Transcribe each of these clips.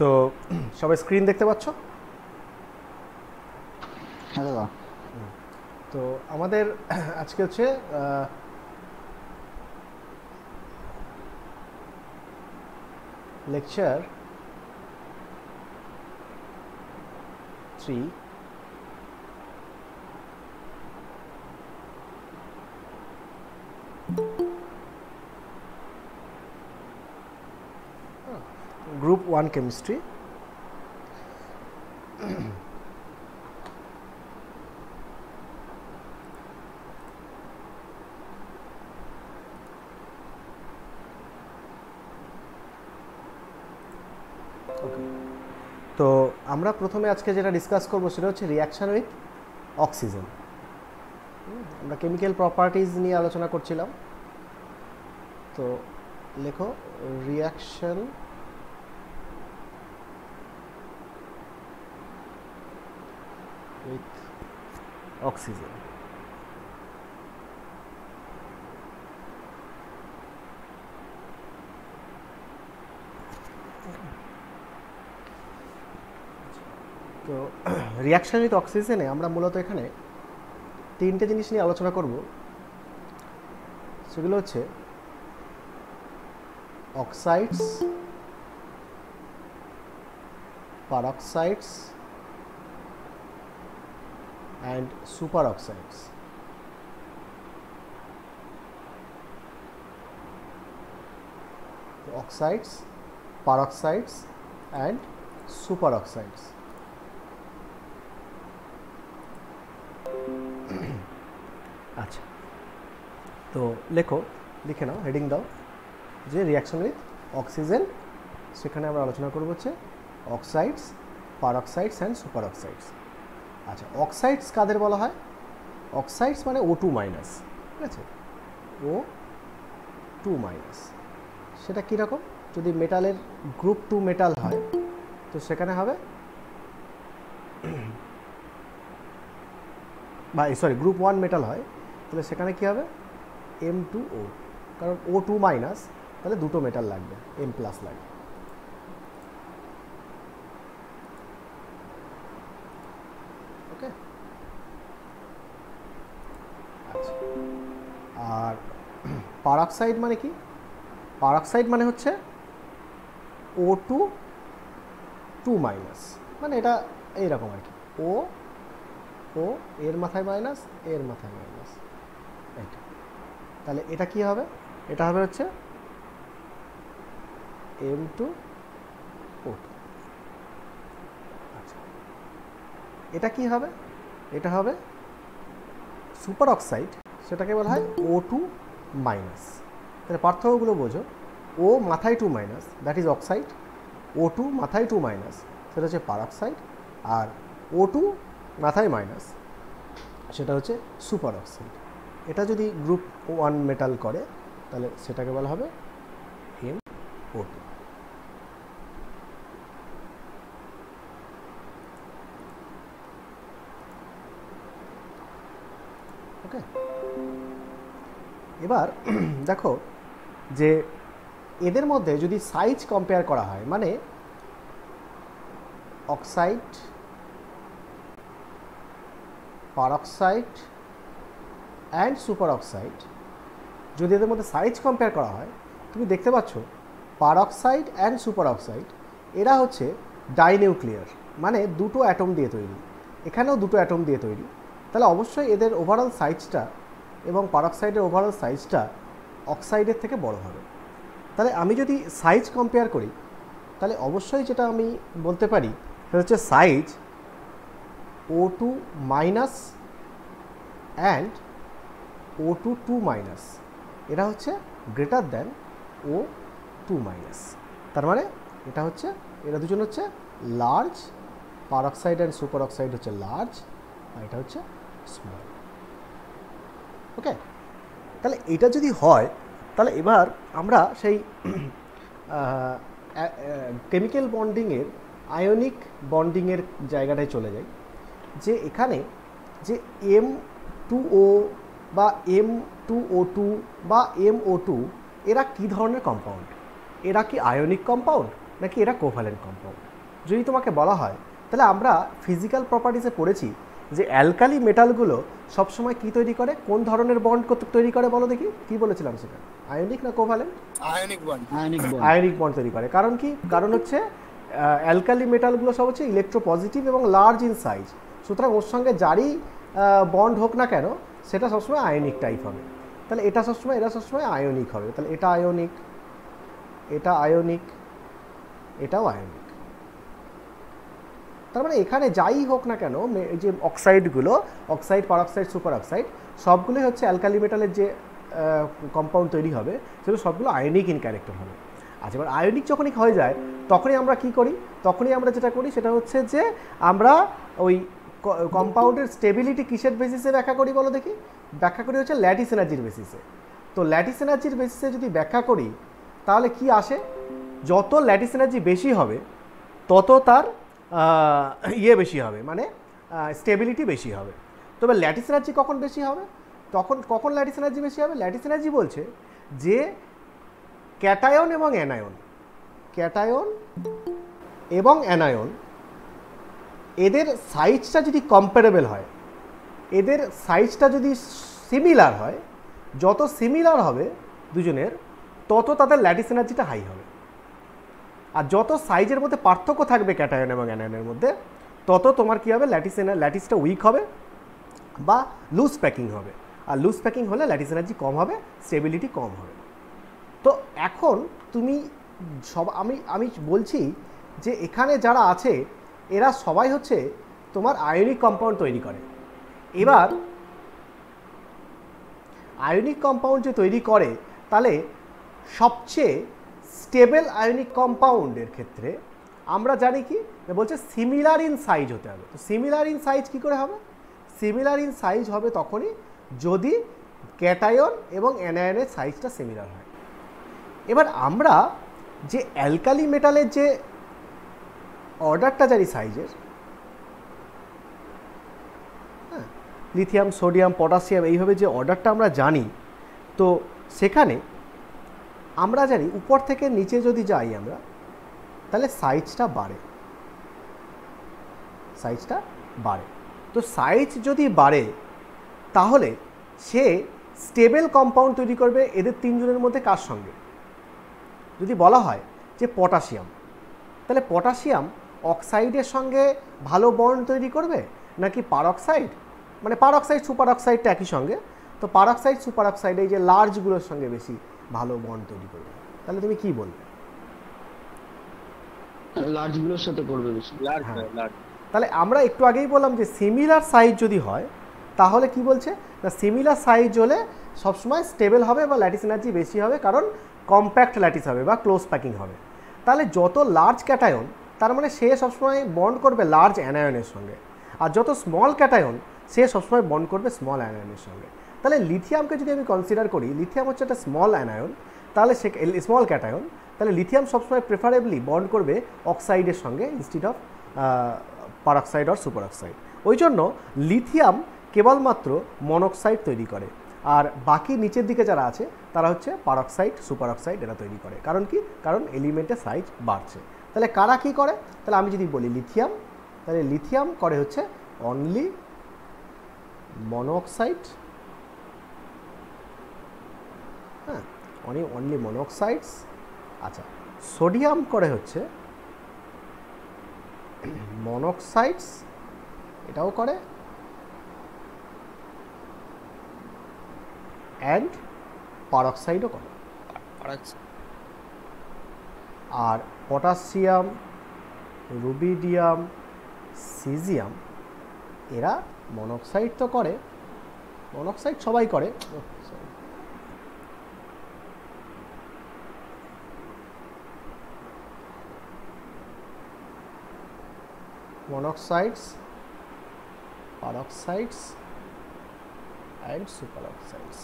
তো সবাই স্ক্রিন দেখতে পাচ্ছ? হ্যাঁ দাদা। তো আমাদের আজকে হচ্ছে লেকচার 3 গ্রুপ 1 কেমিস্ট্রি। তো আমরা প্রথমে আজকে যেটা ডিসকাস করব সেটা হচ্ছে রিঅ্যাকশন উইথ অক্সিজেন। আমরা কেমিক্যাল প্রপার্টিজ নিয়ে আলোচনা করছিলাম। তো লেখো রিঅ্যাকশন উইথ অক্সিজেন। তো রিঅ্যাকশন উইথ অক্সিজেনে আমরা মূলত এখানে তিনটে জিনিস নিয়ে আলোচনা করব। সেগুলো হচ্ছে oxides, peroxides and superoxides. Oxides, peroxides and superoxides. আচ্ছা, তো লিখে নাও, হেডিং দাও যে রিঅ্যাকশন উইথ অক্সিজেন। সেখানে আমরা আলোচনা করব হচ্ছে oxides, peroxides and superoxides. আচ্ছা, অক্সাইডস কাদের বলা হয়? অক্সাইডস মানে O2 মাইনাস, ঠিক আছে? O2 মাইনাস সেটা কীরকম? যদি মেটালের গ্রুপ 2 মেটাল হয় তো সেখানে হবে বা গ্রুপ 1 মেটাল হয় তাহলে সেখানে কী হবে? M2O, কারণ O2 মাইনাস তাহলে দুটো মেটাল লাগবে, M প্লাস লাগবে। ওকে, আচ্ছা। আর পারঅক্সাইড মানে কি? পারঅক্সাইড মানে হচ্ছে O2 2 মাইনাস, মানে এটা এইরকম আর কি, ও এর মাথায় মাইনাস, এর মাথায় মাইনাস, এটা। তাহলে এটা কি হবে? এটা হবে হচ্ছে M2O2। আচ্ছা, এটা কি হবে? এটা হবে সুপার অক্সাইড, সেটাকে বলা হয় O2 মাইনাস। তাহলে পার্থক্যগুলো বোঝো। ও মাথায় 2 minus, that is oxide. O2 মাথায় 2 মাইনাস, সেটা হচ্ছে পারঅক্সাইড। আর O2 মাথায় মাইনাস, সেটা হচ্ছে সুপার অক্সাইড। এটা যদি গ্রুপ 1 মেটাল করে তাহলে সেটাকে বলা হবে MO2। ওকে, এবার দেখো যে এদের মধ্যে যদি সাইজ কম্পেয়ার করা হয়, মানে oxide, peroxide and super oxide, যদি এদের মধ্যে সাইজ কম্পেয়ার করা হয়, তুমি দেখতে পাচ্ছ পারঅক্সাইড অ্যান্ড সুপার অক্সাইড এরা হচ্ছে ডাইনিউক্লিয়ার, মানে দুটো অ্যাটম দিয়ে তৈরি। এখানেও দুটো অ্যাটম দিয়ে তৈরি। তাহলে অবশ্যই এদের ওভারঅল সাইজটা এবং পারঅক্সাইডের ওভারঅল সাইজটা অক্সাইডের থেকে বড় হবে। তাহলে আমি যদি সাইজ কম্পেয়ার করি তাহলে অবশ্যই যেটা আমি বলতে পারি সেটা হচ্ছে size O2 minus and O2 2 minus এরা হচ্ছে গ্রেটার দ্যান O2 মাইনাস। তার মানে এটা হচ্ছে, এরা দুজন হচ্ছে large, peroxide and super oxide হচ্ছে লার্জ, আর এটা হচ্ছে স্মল। ওকে, তাহলে এটা যদি হয় তাহলে এবার আমরা সেই কেমিক্যাল বন্ডিংয়ের আয়নিক বন্ডিংয়ের জায়গাটায় চলে যাই। যে এখানে যে M2O বা M2O2 বা MO2 এরা কি ধরনের কম্পাউন্ড? এরা কি আয়নিক কম্পাউন্ড নাকি এরা কোভ্যালেন্ট কম্পাউন্ড। যদি তোমাকে বলা হয়, তাহলে আমরা ফিজিক্যাল প্রপার্টিসে পড়েছি যে অ্যালকালি মেটালগুলো সবসময় কি তৈরি করে, কোন ধরনের বন্ড তৈরি করে বলো দেখি, কি বলেছিলাম সেখানে, আয়নিক না কোভ্যালেন্ট? আয়নিক বন্ড তৈরি করে। কারণ কি? কারণ হচ্ছে অ্যালকালি মেটালগুলো সব হচ্ছে ইলেকট্রোপজিটিভ এবং লার্জ ইন সাইজ, সুতরাং ওর সঙ্গে যারই বন্ড হোক না কেন সেটা সবসময় আয়নিক টাইপ হবে। তাহলে এটা সবসময়, এরা সবসময় আয়নিক হবে। তাহলে এটা আয়নিক, এটা আয়নিক, এটাও আয়নিক। তার মানে এখানে যাই হোক না কেন, যে অক্সাইডগুলো, অক্সাইড, পারঅক্সাইড, সুপার অক্সাইড, সবগুলোই হচ্ছে অ্যালকালি মেটালের যে কম্পাউন্ড তৈরি হবে সেগুলো সবগুলো আয়নিক ইন ক্যারেক্টার হবে। আচ্ছা, এবার আয়নিক যখনই হয়ে যায় তখনই আমরা কি করি? তখনই আমরা যেটা করি সেটা হচ্ছে যে আমরা ওই কম্পাউন্ডের স্টেবিলিটি কিসের বেসিসে ব্যাখ্যা করি বলো দেখি? ব্যাখ্যা করি হচ্ছে ল্যাটিস এনার্জির বেসিসে। তো ল্যাটিস এনার্জির বেসিসে যদি ব্যাখ্যা করি তাহলে কি আসে? যত ল্যাটিস এনার্জি বেশি হবে তত তার বেশি হবে, মানে স্টেবিলিটি বেশি হবে। তবে ল্যাটিস এনার্জি কখন বেশি হবে? কখন ল্যাটিস এনার্জি বেশি হবে? ল্যাটিস এনার্জি বলছে যে ক্যাটায়ন এবং অ্যানায়ন, ক্যাটায়ন এবং অ্যানায়ন এদের সাইজটা যদি কম্পারেবল হয়, এদের সাইজটা যদি সিমিলার হয়, যত সিমিলার হবে দুজনের তত তাদের ল্যাটিস এনার্জিটা হাই হবে। আর যত সাইজের মধ্যে পার্থক্য থাকবে ক্যাটায়ন এবং অ্যানায়নের মধ্যে তত তোমার কী হবে? ল্যাটিসটা উইক হবে বা লুজ প্যাকিং হবে। আর লুজ প্যাকিং হলে ল্যাটিস এনার্জি কম হবে, স্টেবিলিটি কম হবে। তো এখন তুমি আমি বলছি যে এখানে যারা আছে এরা সবাই হচ্ছে তোমার আয়নিক কম্পাউন্ড তৈরি করে। এবার আয়নিক কম্পাউন্ড যে তৈরি করে, তাহলে সবচেয়ে স্টেবল আয়নিক কম্পাউন্ডের ক্ষেত্রে আমরা জানি কি বলছে, সিমিলার ইন সাইজ হতে হবে। তো সিমিলার ইন সাইজ কী করে হবে? সিমিলার ইন সাইজ হবে তখনই যদি ক্যাটায়ন এবং অ্যানায়নের সাইজটা সিমিলার হয়। এবার আমরা যে অ্যালকালি মেটালের যে অর্ডারটা জানি সাইজের, হ্যাঁ, লিথিয়াম, সোডিয়াম, পটাশিয়াম, এইভাবে যে অর্ডারটা আমরা জানি, তো সেখানে আমরা জানি উপর থেকে নিচে যদি যাই আমরা, তাহলে সাইজটা বাড়ে, সাইজটা বাড়ে। তো সাইজ যদি বাড়ে তাহলে সে স্টেবল কম্পাউন্ড তৈরি করবে এদের তিনজনের মধ্যে কার সঙ্গে? যদি বলা হয় যে পটাশিয়াম, তাহলে পটাশিয়াম অক্সাইডের সঙ্গে ভালো বন্ড তৈরি করবে নাকি পারঅক্সাইড, মানে পারঅক্সাইড সুপার অক্সাইডটা একই সঙ্গে, তো পারঅক্সাইড সুপার অক্সাইড এই যে লার্জগুলোর সঙ্গে বেশি ভালো বন্ড তৈরি করবে? তাহলে তুমি কি বলবে? লার্জগুলোর সাথে করবে বেশি। তাহলে আমরা একটু আগেই বললাম যে সিমিলার সাইজ যদি হয় তাহলে কি বলছে না, সিমিলার সাইজ হলে সবসময় স্টেবল হবে বা ল্যাটিস এনার্জি বেশি হবে, কারণ কম্প্যাক্ট ল্যাটিস হবে বা ক্লোজ প্যাকিং হবে। তাহলে যত লার্জ ক্যাটায়ন তার মানে সে সবসময় বন্ড করবে লার্জ অ্যানায়নের সঙ্গে, আর যত স্মল ক্যাটায়ন সে সবসময় বন্ড করবে স্মল অ্যানায়নের সঙ্গে। তাহলে লিথিয়ামকে যদি আমি কনসিডার করি, লিথিয়াম হচ্ছে একটা স্মল অ্যানায়ন, তাহলে সে স্মল ক্যাটায়ন, তাহলে লিথিয়াম সবসময় প্রেফারেবলি বন্ড করবে অক্সাইডের সঙ্গে ইনস্টিড অফ পারঅক্সাইড আর সুপার অক্সাইড। ওই জন্য লিথিয়াম কেবলমাত্র মনোক্সাইড তৈরি করে, আর বাকি নিচের দিকে যারা আছে তারা হচ্ছে পারঅক্সাইড, সুপার অক্সাইড এরা তৈরি করে। কারণ কি? কারণ এলিমেন্টের সাইজ বাড়ছে। তাহলে কারা কি করে? তাহলে আমি যদি বলি লিথিয়াম, তাহলে লিথিয়াম করে হচ্ছে অনলি মনোক্সাইড, হ্যাঁ, অনলি মনোক্সাইডস। আচ্ছা, সোডিয়াম করে হচ্ছে মনোক্সাইডস, এটাও করে, অ্যান্ড পারঅক্সাইডও করে। আর পটাশিয়াম, রুবিডিয়াম, সিজিয়াম এরা মনোক্সাইড তো করে, মনোক্সাইড সবাই করে, monoxides, peroxides and superoxides.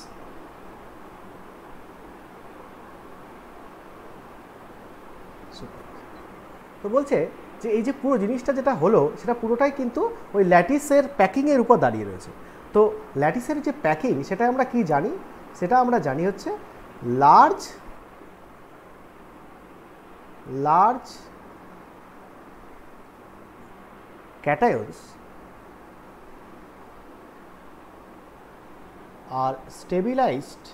তো বলছে যে এই যে পুরো জিনিসটা যেটা হলো সেটা পুরোটাই কিন্তু ওই ল্যাটিসের প্যাকিংয়ের উপর দাঁড়িয়ে রয়েছে। তো ল্যাটিসের যে প্যাকিং সেটা আমরা কি জানি? সেটা আমরা জানি হচ্ছে large cations are stabilized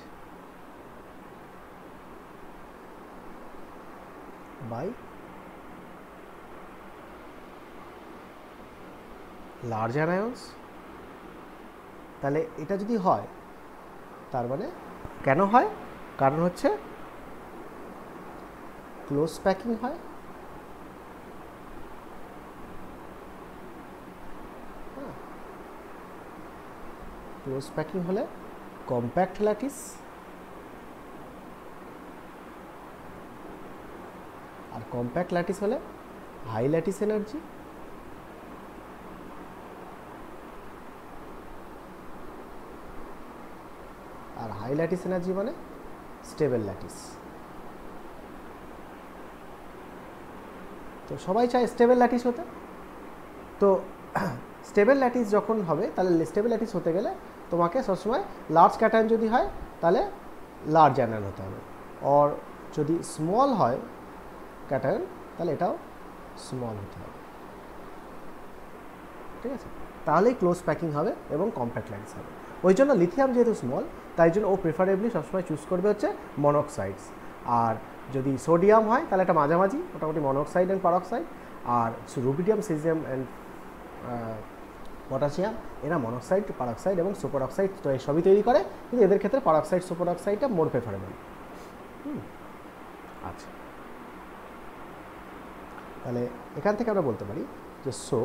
by large anions, তাহলে এটা যদি হয় তার মানে কেন হয়, কারণ হচ্ছে ক্লোজ প্যাকিং হয়, ক্লোজ প্যাকিং হলে কম্প্যাক্ট ল্যাটিস, আর কম্প্যাক্ট ল্যাটিস হলে হাই ল্যাটিস এনার্জি, আর হাই ল্যাটিস এনার্জি মানে স্টেবল ল্যাটিস। তো সবাই চায় স্টেবল ল্যাটিস হতে। তো স্টেবল ল্যাটিস যখন হবে তাহলে স্টেবল ল্যাটিস হতে গেলে তোমাকে সবসময় লার্জ ক্যাটায়ন যদি হয় তাহলে লার্জ অ্যানায়ন হতে হবে, আর যদি স্মল হয় ক্যাটায়ন তাহলে এটাও স্মল হতে হবে, ঠিক আছে? তাহলেই ক্লোজ প্যাকিং হবে এবং কম্প্যাক্ট ল্যাটিস হবে। ওই জন্য লিথিয়াম যেহেতু স্মল তাই জন্য ও প্রেফারেবলি সবসময় চুজ করবে হচ্ছে মনোক্সাইডস, আর যদি সোডিয়াম হয় তাহলে এটা মাঝামাঝি মোটামুটি মনোক্সাইড অ্যান্ড পারক্সাইড, আর রুবিডিয়াম সিজিয়াম অ্যান্ড পটাশিয়াম এরা মনোক্সাইড, পারক্সাইড এবং সুপার অক্সাইড তো সবই তৈরি করে, কিন্তু এদের ক্ষেত্রে পারক্সাইড সুপার অক্সাইডটা মোর প্রেফারেবল। আচ্ছা, তাহলে এখান থেকে আমরা বলতে পারি যে so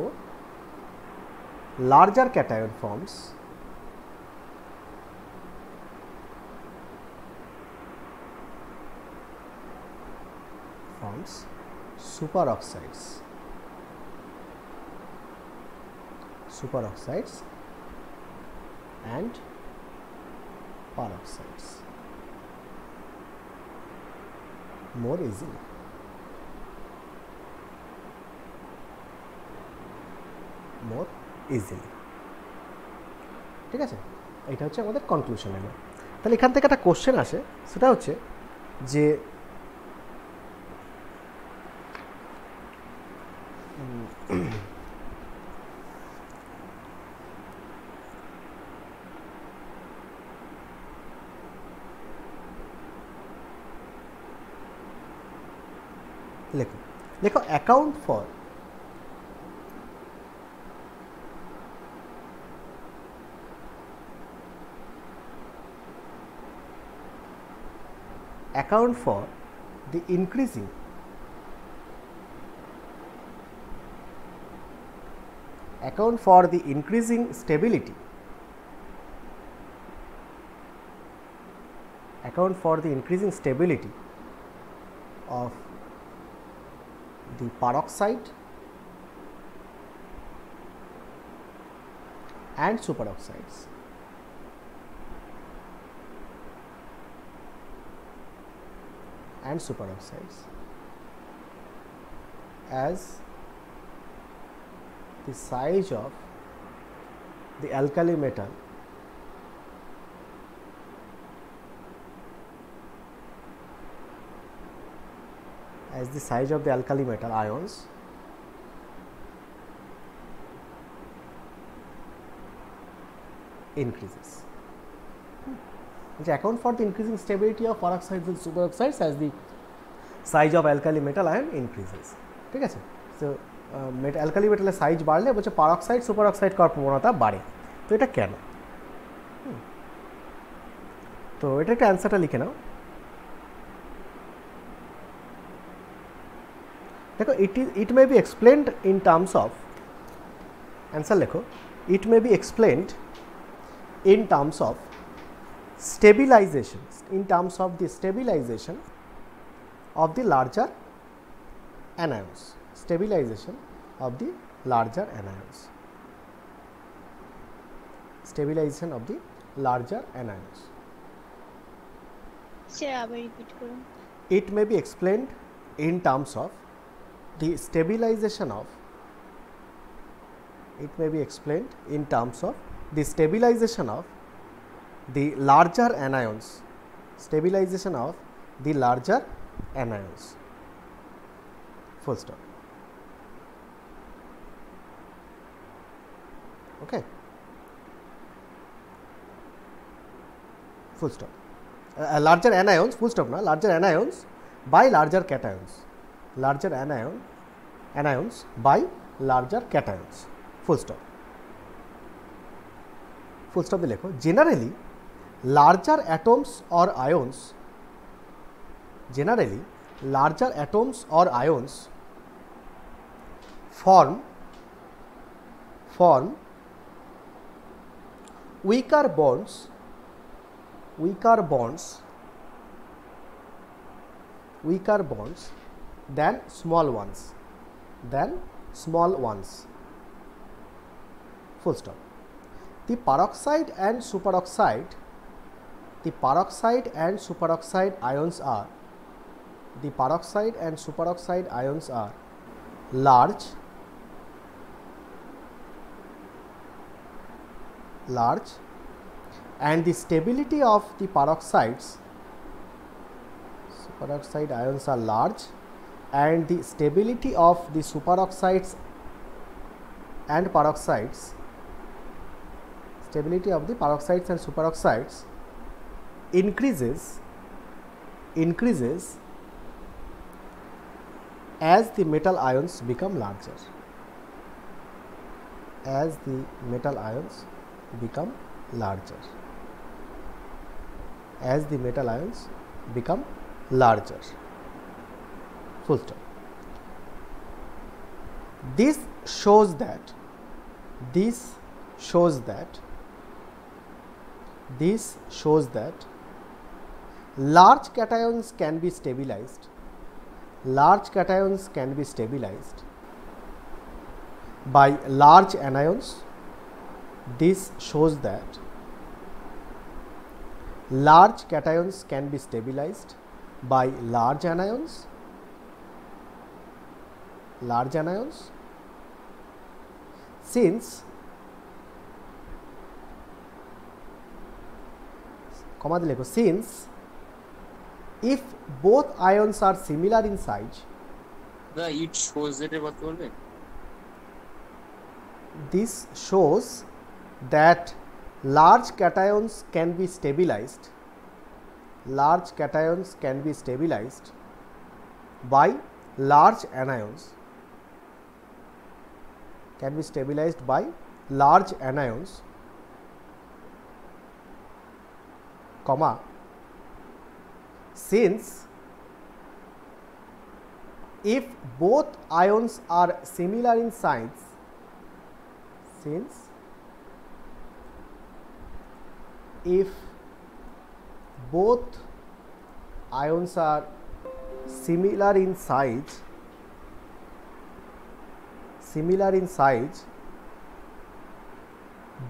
larger cation forms superoxides and peroxides more easily. ঠিক আছে, এটা হচ্ছে আমাদের কনক্লুশন এলো। তাহলে এখান থেকে একটা কোশ্চেন আসে, সেটা হচ্ছে যে লেখো account for the increasing stability of the peroxide and superoxides as the size of the alkali metal ions increases. Account for the increasing stability of peroxides and superoxides as the size of alkali metal ion increases. ঠিক আছে, তো alkali মেটালের size বাড়লে বলছে peroxide superoxide করার প্রবণতা বাড়ে। তো এটা কেন? তো এটা একটা অ্যান্সারটা লিখে নাও। দেখো, it may be explained in terms of, answer লেখো, it may be explained in terms of stabilization, of the larger anions, stabilization of the larger anions. It may be explained in terms of the stabilization of the larger anions, full stop. Okay, full stop. Larger anions, full stop na, larger anions by larger cations, larger anions by larger cations, full stop. Full stop দিয়ে লেখো, generally larger atoms or ions, generally larger atoms or ions form weaker bonds than small ones, full stop. The peroxide and superoxide ions are, the peroxide and superoxide ions are large and the stability of the superoxide ions are large and the stability of the superoxides and peroxides, stability of the peroxides and superoxides increases as the metal ions become larger, as the metal ions become larger, as the metal ions become larger, full stop. This shows that large cations can be stabilized, by large anions. This shows that large cations can be stabilized by large anions, since comma দিয়ে লেখো, since if both ions are similar in size, it shows that what বলবে, this shows that large cations can be stabilized, by large anions, comma, since if both ions are similar in size, if both ions are similar in size,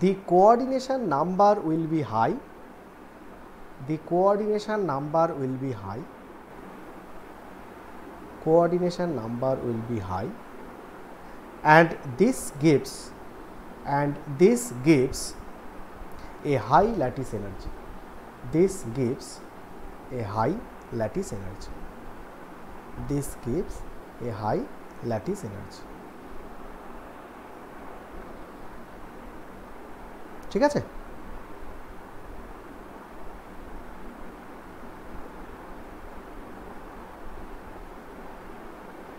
the coordination number will be high, and this gives a high lattice energy, ঠিক আছে?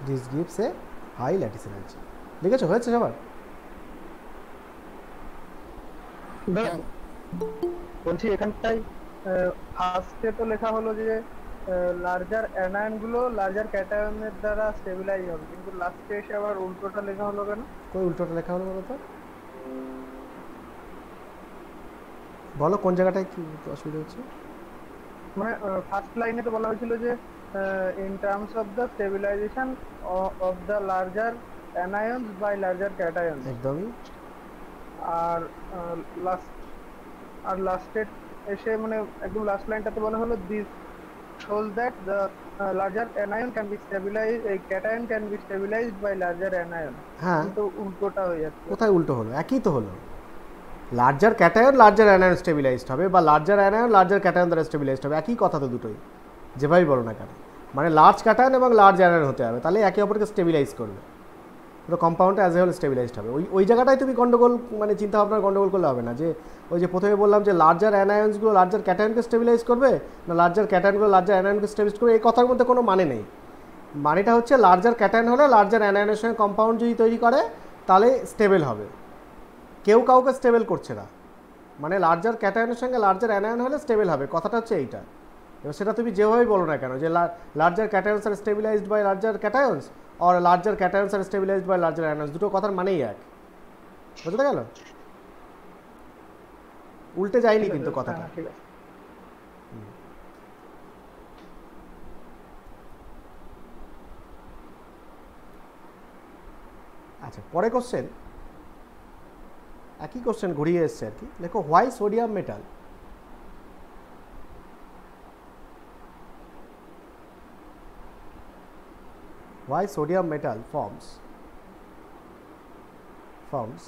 This gives a high lattice energy. লিখেছো? হয়েছে সবার? বলছি এখানটাই ফার্স্টে তো লেখা হলো যে লার্জার অ্যানায়ন গুলো লার্জার ক্যাটায়নের দ্বারা স্টেবিলাইজ হবে, কিন্তু লাস্টে এসে আবার উল্টোটা লেখা হলো কেন? কই উল্টোটা লেখা হলো বলো তো? বলো কোন জায়গাটায় কি অসুবিধা হচ্ছে? মানে ফার্স্ট লাইনে তো বলা হয়েছিল যে in terms of the stabilization of the larger anions by larger cations, একদমই। আর লাস্টে এসে মানে একদম লাস্ট লাইনটাতে বলা হলো this shows that the larger anion can be stabilized, a cation can be stabilized by larger anion। হ্যাঁ, কিন্তু উল্টোটা হয়ে যাচ্ছে। কোথায় উল্টো হলো? একই তো হলো। Larger cation larger anion stabilised হবে, বা লার্জার অ্যানায়ন লার্জার ক্যাটায়ন দ্বারা স্টেবিলাইজড হবে, একই কথা তো দুটোই, যেভাবেই বলো না কেন। মানে লার্জ ক্যাটায়ন এবং লার্জ অ্যানায়ন হতে হবে, তাহলে একে অপরকে স্টেবিলাইজ করবে। পুরো কম্পাউন্ডটা অ্যাজ এ হোল স্টেবিলাইজড হবে। ওই জায়গাটায় তুমি গন্ডগোল মানে চিন্তা ভাবনার গন্ডগোল করলে হবে না, যে ওই যে প্রথমে বললাম যে লার্জার অ্যানায়ন্সগুলো লার্জার ক্যাটায়নকে স্টেবিলাইজ করবে না লার্জার ক্যাটায়নগুলো লার্জার অ্যানায়নকে স্টেবিলাইজ করবে, এই কথার মধ্যে কোনো মানে নেই। মানেটা হচ্ছে লার্জার ক্যাটায়ন হলে লার্জার অ্যানায়নের সঙ্গে কম্পাউন্ড যদি তৈরি করে তাহলে স্টেবল হবে। কেউ কাউকে স্টেবল করছে না, মানে লার্জার ক্যাটায়নের সঙ্গে লার্জার অ্যানায়ন হলে স্টেবল হবে, কথাটা হচ্ছে এইটা। এবার সেটা তুমি যেভাবেই বলো না কেন, যে larger cations are stabilised by larger cations are larger cations are stabilised by larger anions, দুটো কথার মানেই এক। বুঝতে গেল? উল্টে যায়নি কিন্তু কথাটা। ঠিক আছে। আচ্ছা, পরে কোশ্চেন, একই কোশ্চেন ঘুরিয়ে এসছে আর কি। লেখো why sodium metal forms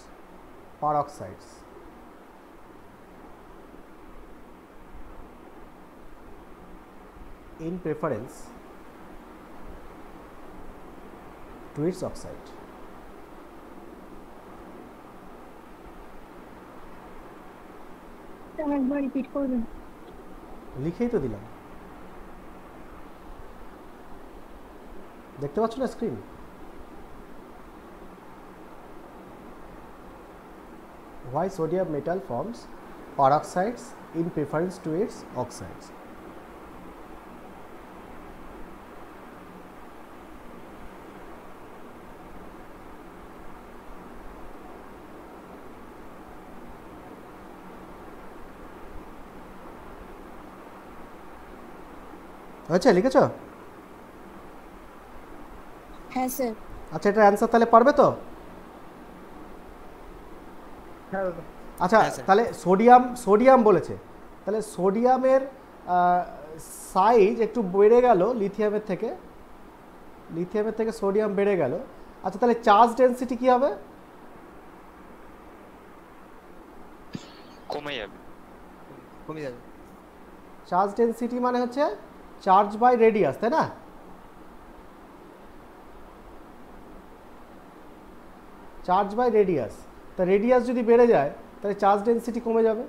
peroxides. In preference to its oxide. একবার রিপিট করবেন? লিখেই তো দিলাম, দেখতে পাচ্ছ না screen? Why sodium metal forms peroxides in preference to its oxides. আচ্ছা, লিখেছো? হ্যাঁ স্যার। আচ্ছা, এটার অ্যান্সার তাহলে পারবে তো? হ্যাঁ দাদা। আচ্ছা, তাহলে সোডিয়াম বলেছে, তাহলে সোডিয়ামের সাইজ একটু বেড়ে গেল লিথিয়ামের থেকে সোডিয়াম বেড়ে গেল। আচ্ছা, তাহলে চার্জ ডেনসিটি কি হবে? কমে যাবে। চার্জ ডেনসিটি মানে হচ্ছে চার্জ বাই রেডিয়াস, তাই না? চার্জ বাই রেডিয়াস, তা রেডিয়াস যদি বেড়ে যায় তাহলে চার্জ ডেনসিটি কমে যাবে।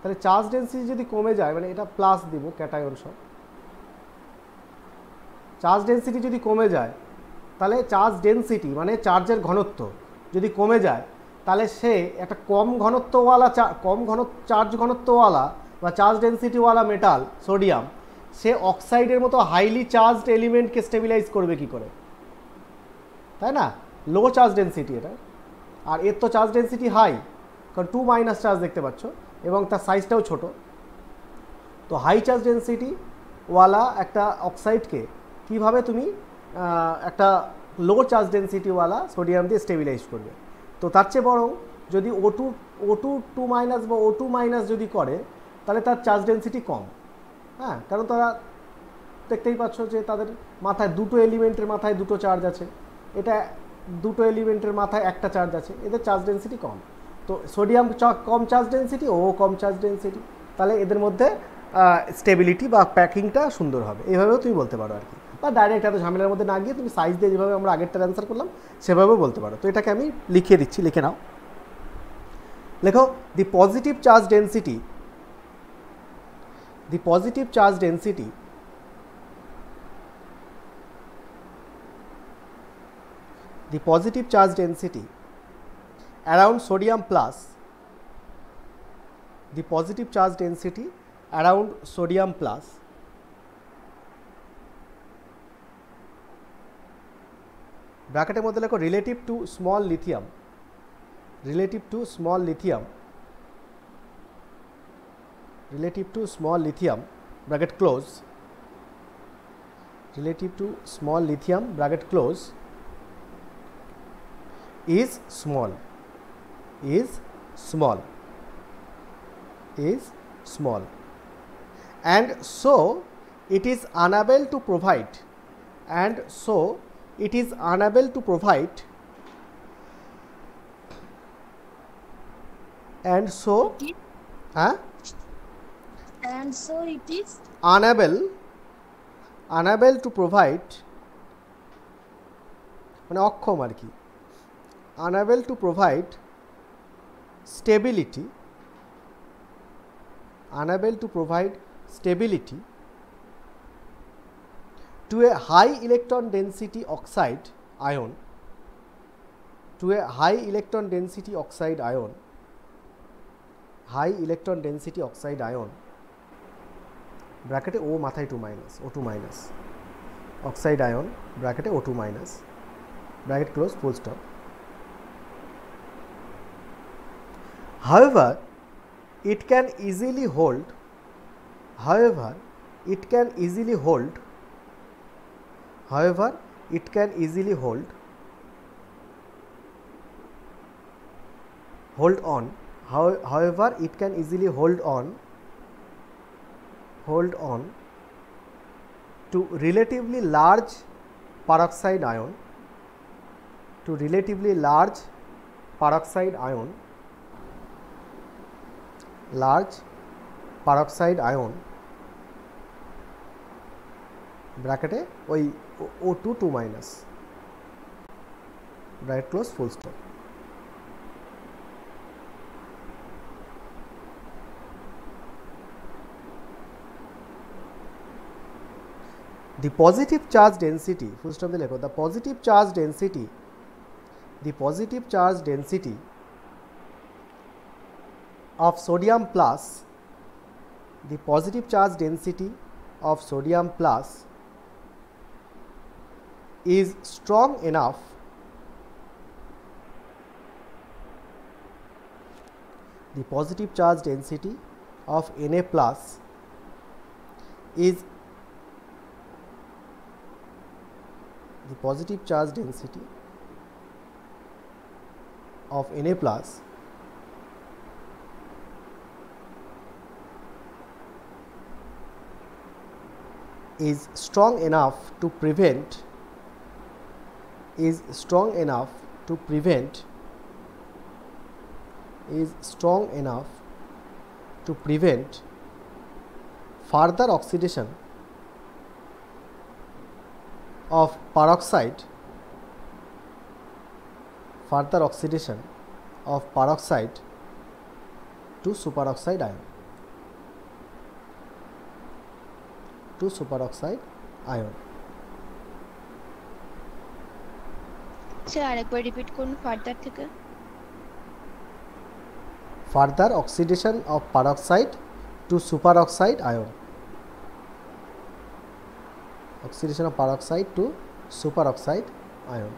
তাহলে চার্জ ডেনসিটি যদি কমে যায়, মানে এটা প্লাস দিব ক্যাটায়ন সব, চার্জ ডেনসিটি যদি কমে যায় তাহলে চার্জ ডেনসিটি মানে চার্জের ঘনত্ব যদি কমে যায়, তাহলে সে একটা চার্জ ঘনত্বওয়ালা বা চার্জ ডেনসিটিওয়ালা মেটাল সোডিয়াম, সে অক্সাইডের মতো হাইলি চার্জড এলিমেন্টকে স্টেবিলাইজ করবে কি করে, তাই না? লো চার্জ ডেনসিটি এটা, আর এর তো চার্জ ডেনসিটি হাই, কারণ 2- চার্জ দেখতে পাচ্ছ এবং তার সাইজটাও ছোট। তো হাই চার্জ ডেনসিটিওয়ালা একটা অক্সাইডকে কিভাবে তুমি একটা লো চার্জ ডেনসিটিওয়ালা সোডিয়াম দিয়ে স্টেবিলাইজ করবে? তো তার চেয়ে বরং যদি O2 2- বা O2- যদি করে, তাহলে তার চার্জ ডেনসিটি কম। হ্যাঁ, কারণ তারা দেখতেই পাচ্ছ যে তাদের মাথায় দুটো এলিমেন্টের মাথায় দুটো চার্জ আছে, এটা দুটো এলিমেন্টের মাথায় একটা চার্জ আছে, এদের চার্জ ডেনসিটি কম। তো সোডিয়াম কম চার্জ ডেনসিটি, ও কম চার্জ ডেনসিটি, তাহলে এদের মধ্যে স্টেবিলিটি বা প্যাকিংটা সুন্দর হবে, এইভাবেও তুমি বলতে পারো আর কি। বা ডাইরেক্ট এত ঝামেলার মধ্যে না গিয়ে তুমি সাইজ দিয়ে যেভাবে আমরা আগেরটার অ্যান্সার করলাম সেভাবেও বলতে পারো। তো এটাকে আমি লিখিয়ে দিচ্ছি, লিখে নাও। লেখো দি positive charge density, the positive charge density around sodium plus, the positive charge density around sodium plus ব্র্যাকেটের মধ্যে লেখো relative to small lithium bracket close, relative to small lithium bracket close is small, and so it is unable to provide, and so it is unable to provide মানে অক্ষম আর কি, unable to provide stability, unable to provide stability to a high electron density oxide ion, to a high electron density oxide ion, high electron density oxide ion, ব্র্যাকেটে ও মাথায় 2 minus, O2 minus, oxide ion ব্র্যাকেটে O2 minus, bracket close, full stop. However, it can easily hold, however, it can easily hold, however, it can easily hold on, however, it can easily hold on to relatively large peroxide ion, to relatively large peroxide ion, large peroxide ion, ব্র্যাকেটে ওই O2 2 minus, bracket close, full stop. The positive charge density, full stop দিয়ে লেখো, the positive charge density, the positive charge density of sodium plus, the positive charge density of sodium plus is strong enough, the positive charge density of Na plus is, the positive charge density of Na plus is strong enough to prevent, is strong enough to prevent, is strong enough to prevent further oxidation of peroxide, further oxidation of peroxide to superoxide ion, to superoxide ion. Sir আরেকবার repeat করুন further থেকে। Further oxidation of peroxide to superoxide ion, oxidation of peroxide to superoxide ion.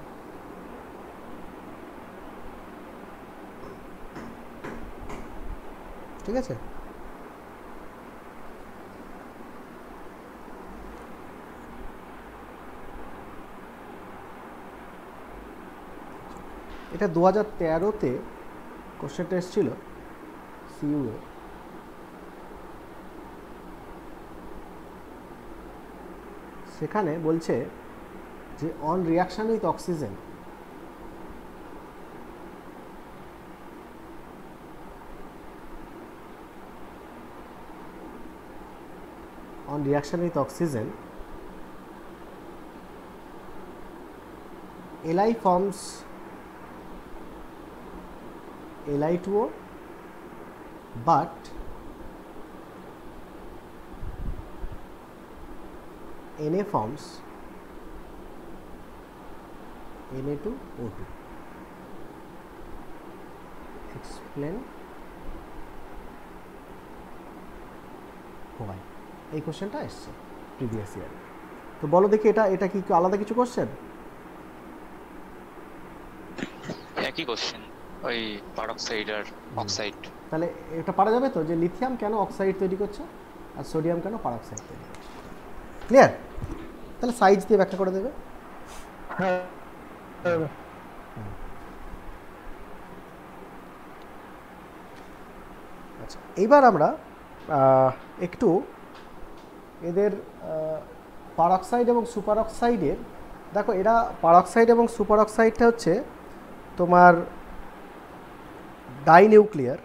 ঠিক আছে, এটা 2013-তে কোশ্চেনটা এসেছিল CU এ। সেখানে বলছে যে on reaction with oxygen, on reaction with oxygen, Li forms Li2O, but Na forms Na2O2. Explain why. এই কোশ্চেনটা এসছে প্রিভিয়াস ইয়ারে। তো বলো দেখি এটা কি আলাদা কিছু কোশ্চেন? একই কোশ্চেন, ওই পারক্সাইড আর অক্সাইড। তাহলে এটা পারা যাবে তো যে লিথিয়াম কেন অক্সাইড তৈরি করছে আর সোডিয়াম কেন পারক্সাইড তৈরি করছে? ক্লিয়ার? তাহলে সাইজ দিয়ে ব্যাখ্যা করে দেবে। হ্যাঁ, আচ্ছা, এইবার আমরা একটু এদের পারক্সাইড এবং সুপার অক্সাইডের, দেখো এরা পারক্সাইড এবং সুপার অক্সাইডটা হচ্ছে তোমার ডাইনিউক্লিয়ার।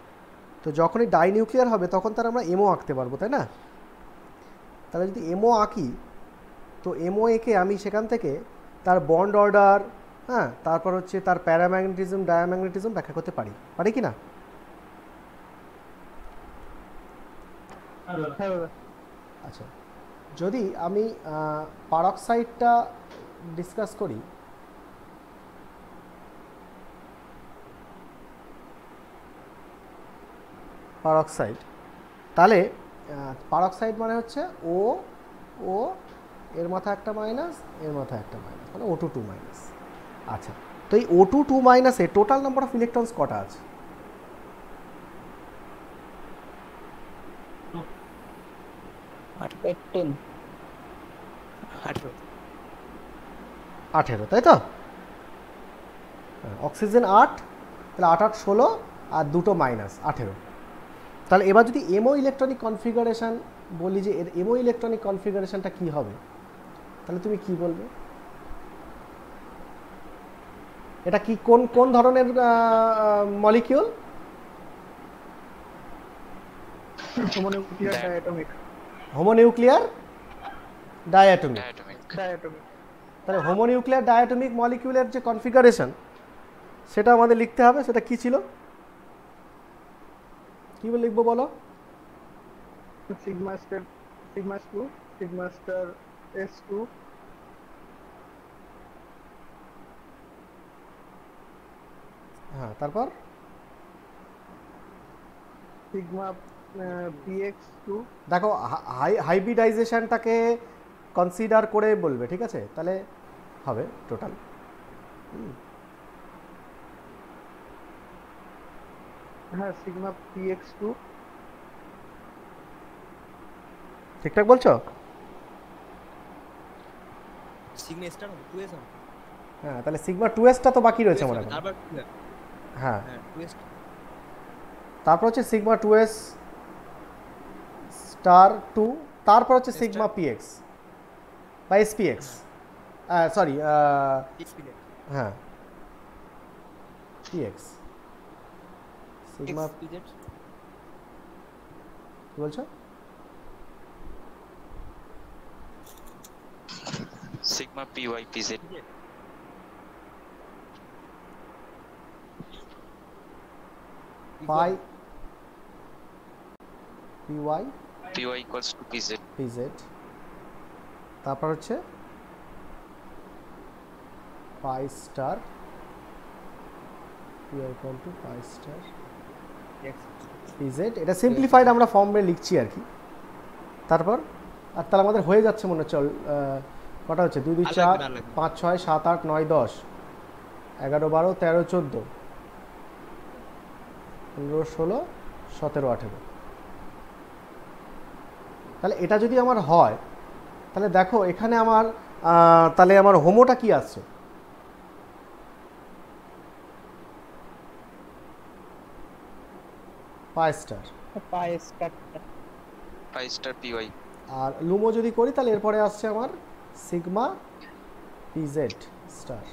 তো যখনই ডাইনিউক্লিয়ার হবে তখন তার আমরা এমও আঁকতে পারবো, তাই না? তাহলে যদি এমও আঁকি তো এমও এঁকে আমি সেখান থেকে তার বন্ড অর্ডার, হ্যাঁ, তারপর হচ্ছে তার প্যারাম্যাগনেটিজম ডায়াম্যাগনেটিজম ব্যাখ্যা করতে পারি, পারি কি না? হ্যাঁ দাদা। আচ্ছা, যদি আমি পারক্সাইডটা ডিসকাস করি, পারক্সাইড, তাহলে পারক্সাইড মানে হচ্ছে ও ও এর মাথায় একটা মাইনাস, এর মাথায় একটা মাইনাস, মানে O2 2 মাইনাস। আচ্ছা, তো এই O2 2 মাইনাসে টোটাল নাম্বার অফ ইলেকট্রনস কটা আছে? 18, তাই তো? অক্সিজেন 8, তাহলে 8 8 16 আর দুটো মাইনাস 18। তাহলে এবার যদি এমও ইলেকট্রনিক কনফিগারেশন বলি যে এর এমও ইলেকট্রনিক কনফিগারেশনটা কি হবে, তাহলে তুমি কি বলবে? এটা কি কোন কোন ধরনের মলিকিউল? হোমোনিউক্লিয়ার ডায়াটমিক। হোমোনিউক্লিয়ার ডায়াটমিক। ডায়াটমিক। তাহলে হোমোনিউক্লিয়ার ডায়াটমিক মলিকিউলের যে কনফিগারেশন সেটা আমাদের লিখতে হবে। সেটা কি ছিল, কি বলে লিখবো বলো? Sigma star, sigma 2, sigma star S2, হ্যাঁ, তারপর সিগমা PX2। দেখো হাইব্রিডাইজেশনটাকে কনসিডার করে বলবে, ঠিক আছে? তাহলে হবে টোটাল। হ্যাঁ, সিগমা PX2। ঠিকঠাক বলছো? সিগমা স্টার 2s হবে। হ্যাঁ, তাহলে সিগমা 2s-টা তো বাকি রয়েছে মনে হয়। তারপর হ্যাঁ, হ্যাঁ 2s। তারপর হচ্ছে সিগমা 2s স্টার 2, তারপর হচ্ছে সিগমা PX বা SPX, সরি, 6 পিরিয়ড। হ্যাঁ, PX সিগমা, পিরিয়ড। কি বলছো? Sigma PY PZ। Pi PY PY equals to PZ। PZ, তারপর হচ্ছে pi star PY equal to pi star PZ। এটা সিম্পলিফাইড আমরা ফর্মে লিখছি আর কি। তারপর আর তাহলে আমাদের হয়ে যাচ্ছে মনে হচ্ছে কটা হচ্ছে? 2 2 4 5 6 7 8 9 10 11 12 13 14 15 16 17 18। তাহলে এটা যদি আমার হয়, তাহলে দেখো এখানে আমার তাহলে আমার হোমোটা কি আসছে? পাই স্টার। পাই স্টার PY। আর লুমো যদি করি তাহলে এরপরে আসছে আমার সিগমা PZ স্টার,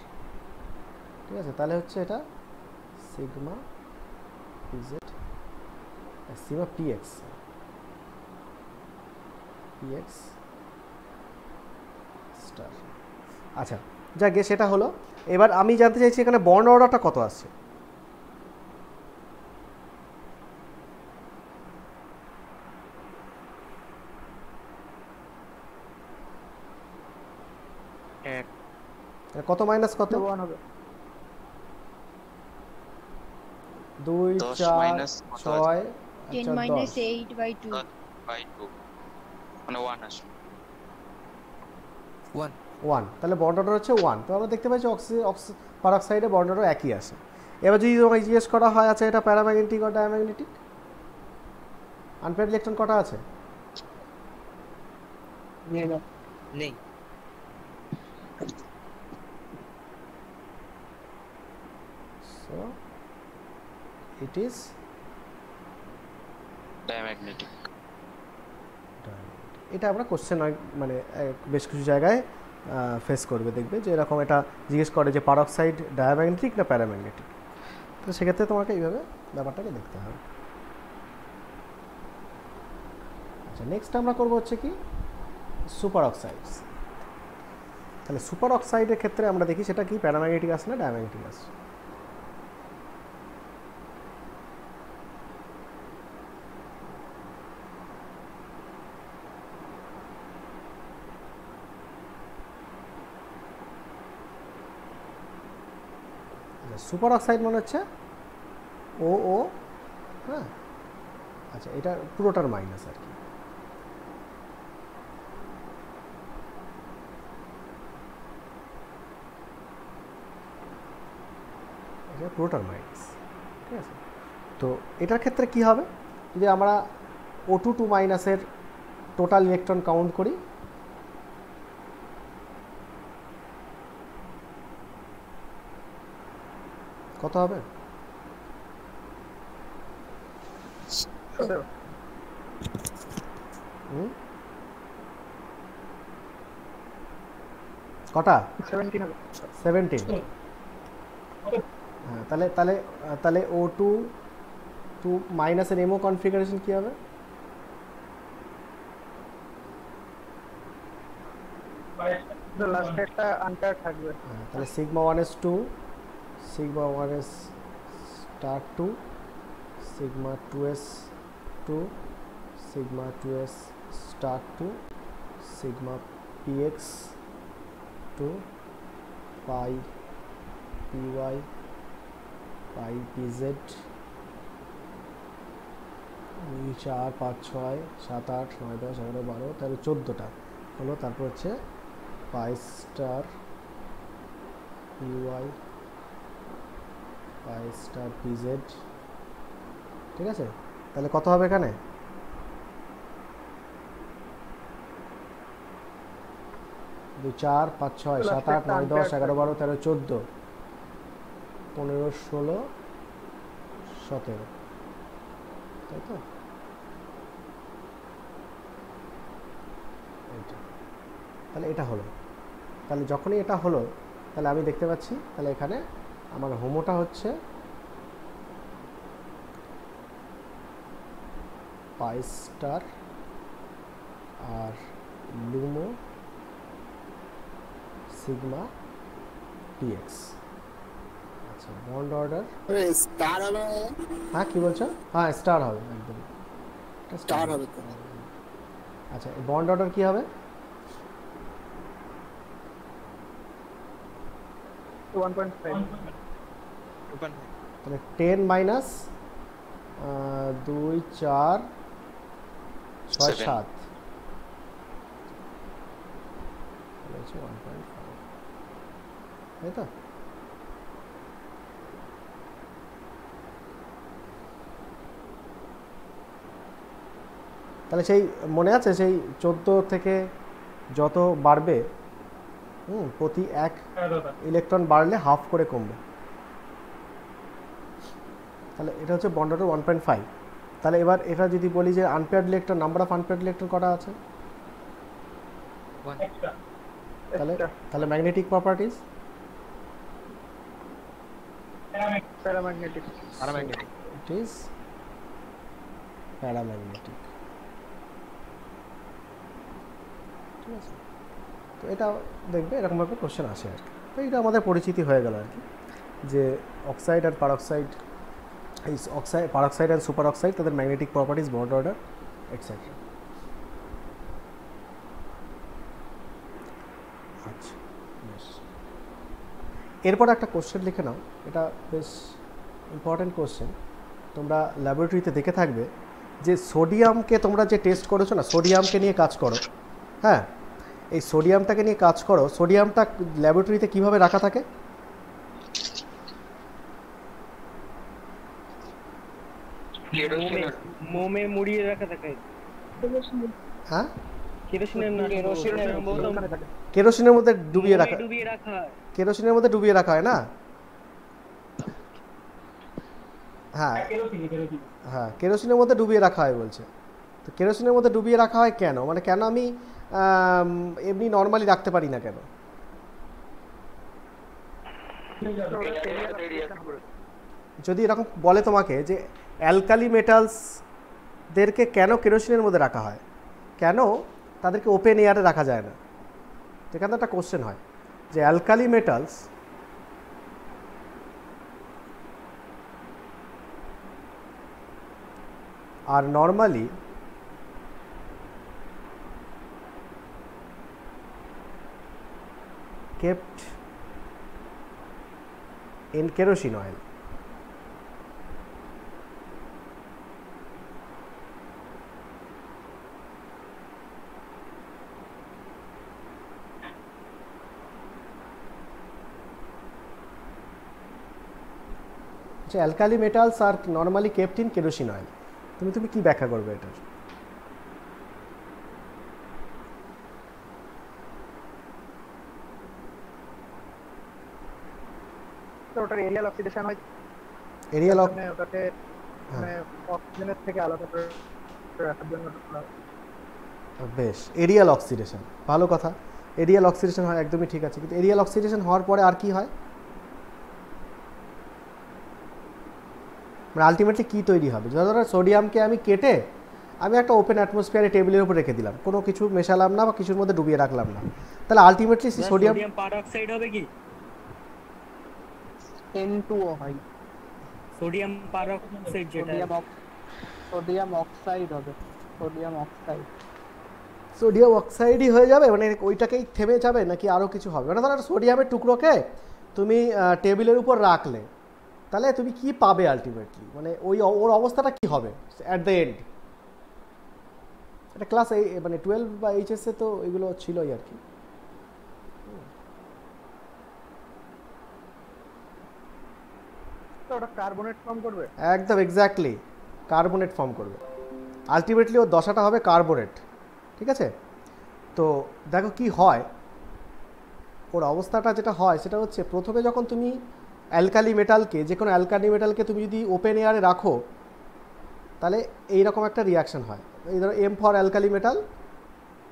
ঠিক আছে? তাহলে হচ্ছে এটা sigma PZ, sigma PX star. আচ্ছা, যাকে সেটা হলো। এবার আমি জানতে চাইছি এখানে বন্ড অর্ডারটা কত আসছে? কত মাইনাস কত? 1 হবে। 2 10 4 minus 6, 10 আচ্ছা minus 10, 8 by 2. বাই 2 মানে 1 আসবে। 1, তাহলে বন্ড অর্ডার হচ্ছে 1। তো আমরা দেখতে পাচ্ছি পারক্সাইডে বন্ড অর্ডার একই আসে। এবার যদি তোমাকে জিজ্ঞেস করা হয় আচ্ছা এটা প্যারাম্যাগনেটিক আর ডায়াম্যাগনেটিক, আনপেয়ার্ড ইলেকট্রন কটা আছে? নেই। So it is diamagnetic. এটা আমরা কোশ্চেন মানে বেশ কিছু জায়গায় ফেস করবে, দেখবে যে এরকম এটা জিজ্ঞেস করে যে পারক্সাইড ডায়াম্যাগনেটিক না প্যারাম্যাগনেটিক। তো সেক্ষেত্রে তোমাকে এইভাবে ব্যাপারটাকে দেখতে হবে। আচ্ছা, নেক্সট আমরা করবো হচ্ছে কি সুপার অক্সাইডস। তাহলে সুপার অক্সাইডের ক্ষেত্রে আমরা দেখি সেটা কি প্যারাম্যাগনেটিক আসে না ডায়াম্যাগনেটিক আসে। সুপার অক্সাইড মানে হচ্ছে ও ও, হ্যাঁ আচ্ছা এটা পুরোটার মাইনাস আর কি। এটা পুরোটার মাইনাস, ঠিক আছে। তো এটার ক্ষেত্রে কি হবে যদি আমরা O2 2 মাইনাসের টোটাল ইলেকট্রন কাউন্ট করি, কত হবে? কটা? 17 হবে। 17। হ্যাঁ তাহলে তাহলে তাহলে O2 2 মাইনাসের এমও কনফিগারেশন কি হবে? লাস্টেরটা আনপেয়ার থাকবে। তাহলে sigma 1s2 sigma 1s star 2 sigma 2s2 sigma 2s star 2 sigma px 2 পাই py পাই pz 4 5 6 7 8 9 10 11 12 তাহলে 14টা হলো। তারপর হচ্ছে পাই স্টার py পাই স্টার pz, ঠিক আছে। তাহলে কত হবে এখানে? 2 4 5 6 7 8 9 10 11 12 13 14 15 16 17, তাই তো? তাহলে এটা হলো। তাহলে যখনই এটা হলো তাহলে আমি দেখতে পাচ্ছি তাহলে এখানে আমার হোমোটা হচ্ছে পাই স্টার আর লুমো সিগমা px। আচ্ছা বন্ড অর্ডার স্টার হলো, হ্যাঁ কি বলছো? হ্যাঁ স্টার হবে একদম, স্টার হবে তো। আচ্ছা বন্ড অর্ডার কি হবে? 1.5। তাহলে 10 মাইনাস 2 4 6 7 হচ্ছে 1.5, তাই তো? তাহলে সেই মনে আছে সেই 14 থেকে যত বাড়বে প্রতি এক ইলেকট্রন বাড়লে হাফ করে কমবে। তাহলে এটা হচ্ছে বন্ড অর্ডার 1.5। তাহলে এবার এটা যদি বলি যে unpaired electron, number of unpaired electron কটা আছে? তাহলে তাহলে magnetic properties paramagnetic. It is paramagnetic, ঠিক আছে। তো এটা দেখবে এরকমভাবে কোশ্চেন আসে আর কি। তো এটা আমাদের পরিচিতি হয়ে গেল আর কি, যে অক্সাইড আর পারঅক্সাইড, এই oxide peroxide and superoxide তাদের magnetic properties, bond order etcetera. আচ্ছা বেশ, এরপর একটা কোশ্চেন লিখে নাও, এটা বেশ ইম্পর্টেন্ট কোশ্চেন। তোমরা ল্যাবরেটরিতে দেখে থাকবে যে সোডিয়ামকে তোমরা যে টেস্ট করেছো না, সোডিয়ামকে নিয়ে কাজ করো, হ্যাঁ এই সোডিয়ামটাকে নিয়ে কাজ করো, সোডিয়ামটা ল্যাবরেটরিতে কিভাবে রাখা থাকে? মোমে মুড়িয়ে রাখা থাকে। হ্যাঁ কেরোসিনের না, কেরোসিনের মধ্যে ডুবিয়ে রাখা, ডুবিয়ে রাখা হয়। কেরোসিনের মধ্যে ডুবিয়ে রাখা হয় না? হ্যাঁ হ্যাঁ কেরোসিনের মধ্যে ডুবিয়ে রাখা হয় বলছে। তো কেরোসিনের মধ্যে ডুবিয়ে রাখা হয় কেন, মানে কেন আমি এমনি নর্মালি রাখতে পারি না কেন? যদি এরকম বলে তোমাকে যে অ্যালকালি মেটালসদেরকে কেন কেরোসিনের মধ্যে রাখা হয়, কেন তাদেরকে ওপেন এয়ারে রাখা যায় না, এখানে একটা কোশ্চেন হয়। যে alkali metals are normally kept in kerosene oil. Alkali metals are normally kept in kerosene oil. তুমি কি ব্যাখ্যা করবে এটার? তো ওটার এরিয়াল অক্সিডেশন হয়, এরিয়াল মানে ওটাকে মানে অক্সিজেনের থেকে আলাদা করে রাখার জন্য ওটা বেশ, এরিয়াল অক্সিডেশন, ভালো কথা। এরিয়াল অক্সিডেশন হয়, একদমই ঠিক আছে। কিন্তু এরিয়াল অক্সিডেশন হওয়ার পরে আর কি হয়? মানে আলটিমেটলি কী তৈরি হবে? ধরো সোডিয়ামকে আমি কেটে আমি একটা ওপেন অ্যাটমসফিয়ারে টেবিলের উপর রেখে দিলাম, কোনো কিছু মেশালাম না বা কিছুর মধ্যে ডুবিয়ে রাখলাম না, তাহলে আলটিমেটলি সোডিয়াম পারঅক্সাইড হবে কি? N2O হয়, সোডিয়াম পারঅক্সাইড যেটা সোডিয়াম অক্সাইড হবে, সোডিয়াম অক্সাইড। সোডিয়াম অক্সাইডই হয়ে যাবে, মানে ওইটাকেই থেমে যাবে নাকি আরও কিছু হবে? মানে ধরো সোডিয়ামের টুকরোকে তুমি টেবিলের উপর রাখলে, তাহলে তুমি কি পাবে আলটিমেটলি? মানে ওর অবস্থাটা কি হবে অ্যাট দ্য এন্ড? এটা ক্লাস মানে 12 বা এইচএসে তো এগুলো ছিলই আর কি। তো ওটা কার্বনেট ফর্ম করবে, একদম এক্স্যাক্টলি কার্বনেট ফর্ম করবে। আলটিমেটলি ওর দশাটা হবে কার্বনেট, ঠিক আছে? তো দেখো কি হয়, ওর অবস্থাটা যেটা হয় সেটা হচ্ছে, প্রথমে যখন তুমি অ্যালকালি মেটালকে, যে কোনো অ্যালকালি মেটালকে তুমি যদি ওপেন এয়ারে রাখো, তাহলে এইরকম একটা রিয়াকশান হয়। এই ধরো M for alkali metal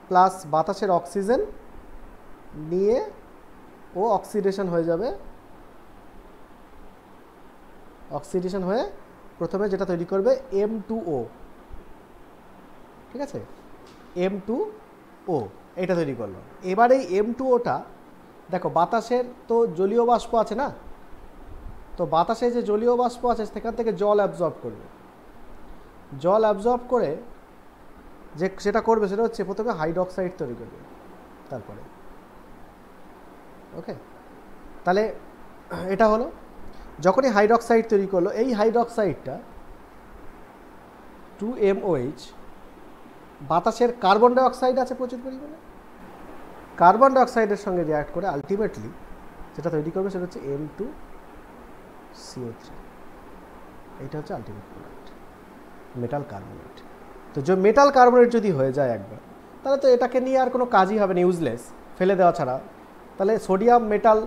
plus বাতাসের অক্সিজেন নিয়ে ও অক্সিডেশন হয়ে যাবে। অক্সিডেশন হয়ে প্রথমে যেটা তৈরি করবে M2O, ঠিক আছে? M2O এটা তৈরি করলো। এবার এই M2Oটা দেখো, বাতাসের তো জলীয় বাষ্প আছে না, তো বাতাসে যে জলীয় বাষ্প আছে সেখান থেকে জল অ্যাবজর্ব করবে। জল অ্যাবজর্ব করে যে সেটা করবে সেটা হচ্ছে প্রথমে হাইড্রক্সাইড তৈরি করবে, তারপরে ওকে। তাহলে এটা হলো, যখনই হাইড্রক্সাইড তৈরি করলো, এই হাইড্রক্সাইডটা 2MOH, বাতাসের কার্বন ডাইঅক্সাইড আছে প্রচুর পরিমাণে, কার্বন ডাইঅক্সাইডের সঙ্গে রিঅ্যাক্ট করে আলটিমেটলি যেটা তৈরি করবে সেটা হচ্ছে M2CO3। এইটা হচ্ছে আলটিমেট প্রোডাক্ট, মেটাল কার্বনেট। তো যে মেটাল কার্বনেট যদি হয়ে যায় একবার, তাহলে তো এটাকে নিয়ে আর কোনো কাজই হবে না, ইউজলেস, ফেলে দেওয়া ছাড়া। তাহলে সোডিয়াম মেটাল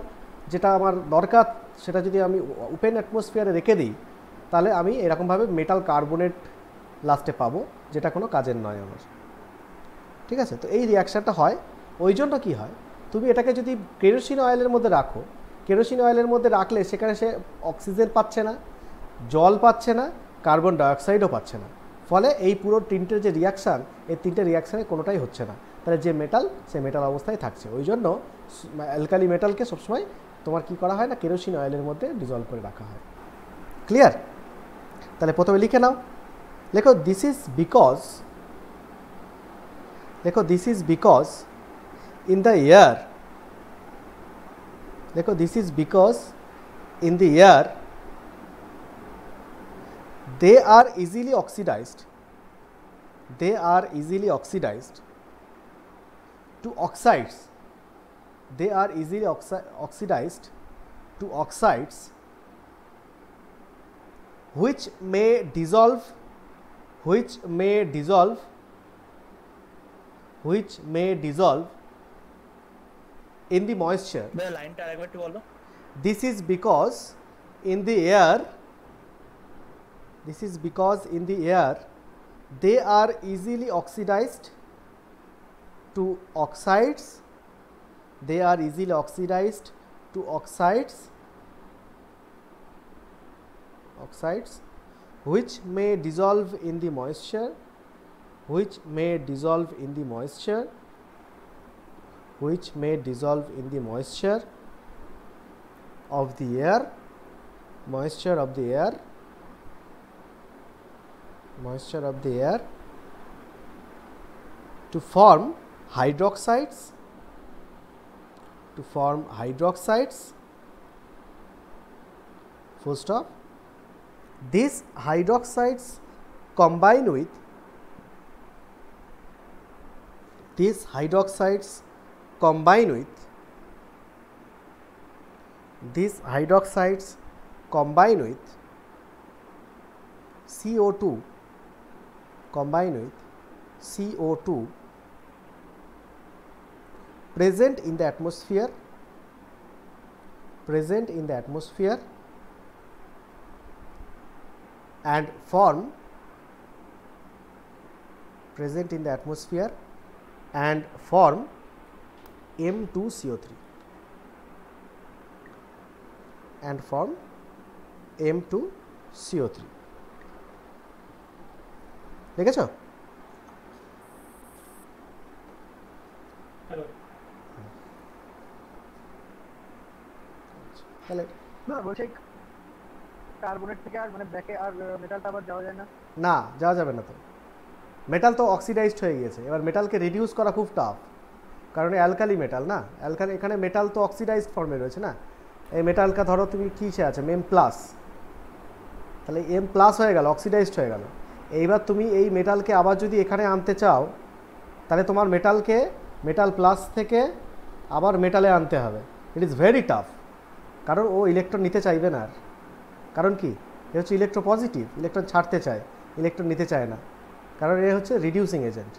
যেটা আমার দরকার, সেটা যদি আমি ওপেন অ্যাটমসফিয়ারে রেখে দিই, তাহলে আমি এরকমভাবে মেটাল কার্বনেট লাস্টে পাবো, যেটা কোনো কাজের নয় আমার, ঠিক আছে? তো এই রিয়াকশানটা হয়। ওই জন্য কী হয়, তুমি এটাকে যদি কেরোসিন অয়েলের মধ্যে রাখো, কেরোসিন অয়েলের মধ্যে রাখলে সেখানে সে অক্সিজেন পাচ্ছে না, জল পাচ্ছে না, কার্বন ডাইঅক্সাইডও পাচ্ছে না। ফলে এই পুরো তিনটের যে রিয়াকশান, এই তিনটে রিয়াকশানে কোনোটাই হচ্ছে না। তাহলে যে মেটাল, সে মেটাল অবস্থায় থাকছে। ওই জন্য অ্যালকালি মেটালকে সবসময় তোমার কি করা হয় না, কেরোসিন অয়েলের মধ্যে ডিজলভ করে রাখা হয়। ক্লিয়ার? তাহলে প্রথমে লিখে নাও, লেখো দিস ইজ বিকজ, লেখো this is because in the air, লেখো this is because in the air they are easily oxidized, they are easily oxidized to oxides, they are easily oxidized to oxides which may dissolve, which may dissolve, which may dissolve in the moisture. লাইনটা আরেকবার একটু বলো। This is because in the air, this is because in the air they are easily oxidized to oxides, they are easily oxidized to oxides, oxides which may dissolve in the moisture, which may dissolve in the moisture which may dissolve in the moisture of the air to form hydroxides full stop. These hydroxides combine with CO2 present in the atmosphere and form M2CO3 দেখেছো? তাহলে না বলছি carbonate থেকে আর মানে ব্যাকে আর মেটালটা আবার যাওয়া যায় না? না, যাওয়া যাবে না। তো মেটাল তো অক্সিডাইজড হয়ে গিয়েছে, এবার মেটালকে রিডিউস করা খুব টাফ, কারণ অ্যালকালি মেটাল না, অ্যালকালি এখানে মেটাল তো অক্সিডাইজড ফর্মে রয়েছে না। এই মেটালটা ধরো তুমি কিসে আছে, M+, তাহলে M+ হয়ে গেল, অক্সিডাইজড হয়ে গেল। এইবার তুমি এই মেটালকে আবার যদি এখানে আনতে চাও, তাহলে তোমার মেটাল প্লাস থেকে আবার মেটালে আনতে হবে। ইট ইজ ভেরি টাফ, কারণ ও ইলেকট্রন নিতে চাইবে না। আর কারণ কি, এ হচ্ছে ইলেকট্রোপজিটিভ, ইলেকট্রন ছাড়তে চায়, ইলেকট্রন নিতে চায় না, কারণ এ হচ্ছে রিডিউসিং এজেন্ট।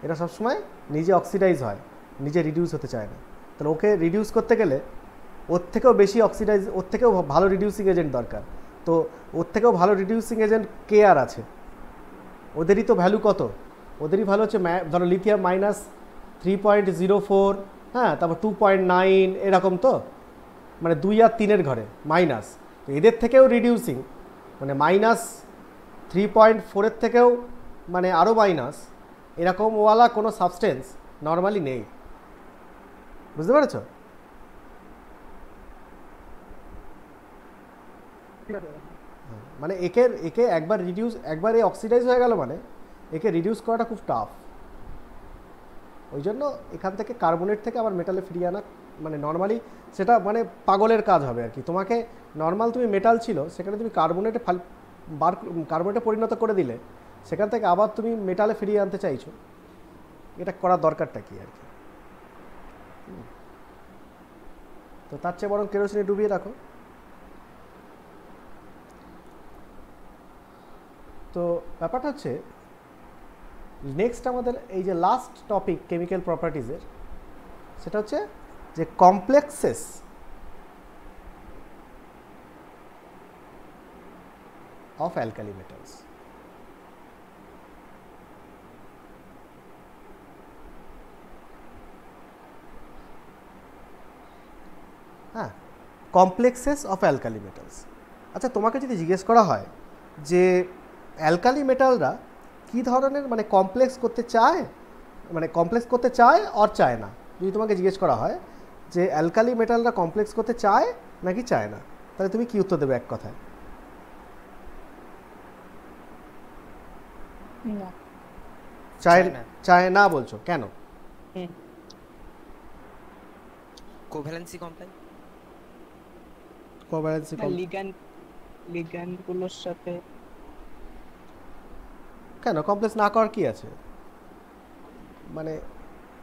এটা সবসময় নিজে অক্সিডাইজ হয়, নিজে রিডিউস হতে চায় না। তাহলে ওকে রিডিউস করতে গেলে ওর থেকেও বেশি অক্সিডাইজ, ওর থেকেও ভালো রিডিউসিং এজেন্ট দরকার। তো ওর থেকেও ভালো রিডিউসিং এজেন্ট কে আর আছে? ওদেরই তো ভ্যালু কত, ওদেরই ভালো হচ্ছে ধরো লিথিয়াম -3.04, হ্যাঁ, তারপর 2.9, এরকম তো, মানে 2 আর 3-এর ঘরে মাইনাস। তো এদের থেকেও রিডিউসিং, মানে -3.4-এর থেকেও মানে আরও মাইনাস, এরকম ওয়ালা কোনো সাবস্টেন্স নর্মালি নেই। বুঝতে পেরেছ? মানে একে একবার এই অক্সিডাইজ হয়ে গেল, মানে একে রিডিউস করাটা খুব টাফ। ওই জন্য এখান থেকে কার্বনেট থেকে আবার মেটালে ফিরিয়ে আনা মানে নর্মালি সেটা মানে পাগলের কাজ হবে আর কি। তোমাকে নর্মাল তুমি মেটাল ছিল, সেখানে তুমি কার্বনেটে পরিণত করে দিলে, সেখান থেকে আবার তুমি মেটালে ফিরিয়ে আনতে চাইছো, এটা করার দরকারটা কি আর কি? তো তার চেয়ে বরং কেরোসিনে ডুবিয়ে রাখো। তো ব্যাপারটা হচ্ছে নেক্সট আমাদের এই যে লাস্ট টপিক কেমিক্যাল প্রপার্টিজের, সেটা হচ্ছে যে কমপ্লেক্সেস অফ অ্যালকালি মেটালস। হ্যাঁ, কমপ্লেক্সেস অফ অ্যালকালি মেটালস। আচ্ছা, তোমাকে যদি জিজ্ঞেস করা হয় যে অ্যালকালি মেটালরা কী ধরনের মানে কমপ্লেক্স করতে চায় আর চায় না, যদি তোমাকে জিজ্ঞেস করা হয় যে অ্যালকালি মেটালরা কমপ্লেক্স করতে চায় নাকি চায় না, তাহলে তুমি কি উত্তর দেবে এক কথায়? না, চায় না বলছো কেন? কোভ্যালেন্সি কমপ্লেক্স, লিগ্যান্ড গুলোর সাথে কেন কমপ্লেক্স না করার কি আছে? মানে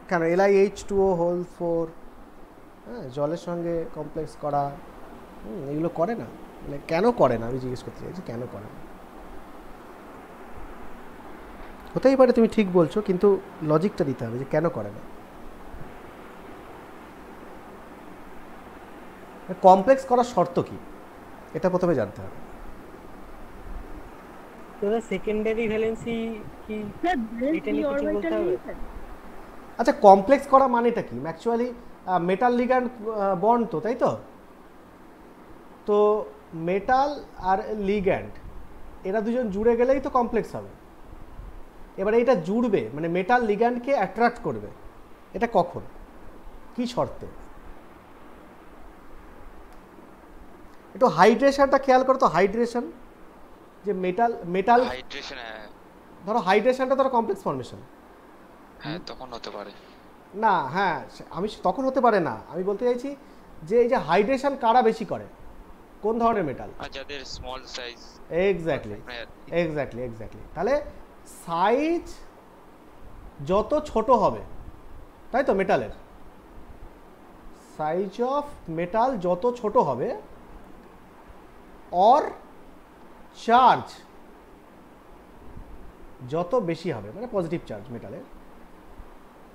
কেন LiH2O4, হ্যাঁ, জলের সঙ্গে কমপ্লেক্স করা, এগুলো করে না, মানে কেন করে না আমি জিজ্ঞেস করতে চাইছি, কেন করে না? হতেই পারে তুমি ঠিক বলছো, কিন্তু লজিকটা দিতে হবে যে কেন করে না। কমপ্লেক্স করার শর্ত কি, এটা প্রথমে জানতে হবে। সেকেন্ডারি ভ্যালেন্সি কি, এটা নিয়ে কিছু বলতে হবে? আচ্ছা, কমপ্লেক্স করা মানেটা কি? অ্যাকচুয়ালি মেটাল লিগ্যান্ড বন্ড তো, তাই তো? তো মেটাল আর লিগ্যান্ড এরা দুজন জুড়ে গেলেই তো কমপ্লেক্স হবে। এবার এইটা জুড়বে মানে মেটাল লিগ্যান্ডকে অ্যাট্রাক্ট করবে, এটা কখন? কি শর্তে? একটু হাইড্রেশনটা খেয়াল করো তো, হাইড্রেশন যে মেটাল হাইড্রেশন, হ্যাঁ ধরো হাইড্রেশনটা ধরো কমপ্লেক্স ফর্মেশন, হ্যাঁ তখন হতে পারে। না হ্যাঁ আমি তখন হতে পারে না, আমি বলতে চাইছি যে এই যে হাইড্রেশন কারা বেশি করে, কোন ধরনের মেটাল? আর যাদের স্মল সাইজ, এক্স্যাক্টলি তাহলে সাইজ যত ছোট হবে, তাই তো মেটালের সাইজ অফ মেটাল যত ছোট হবে, অর চার্জ যত বেশি হবে, মানে পজিটিভ চার্জ মেটালের,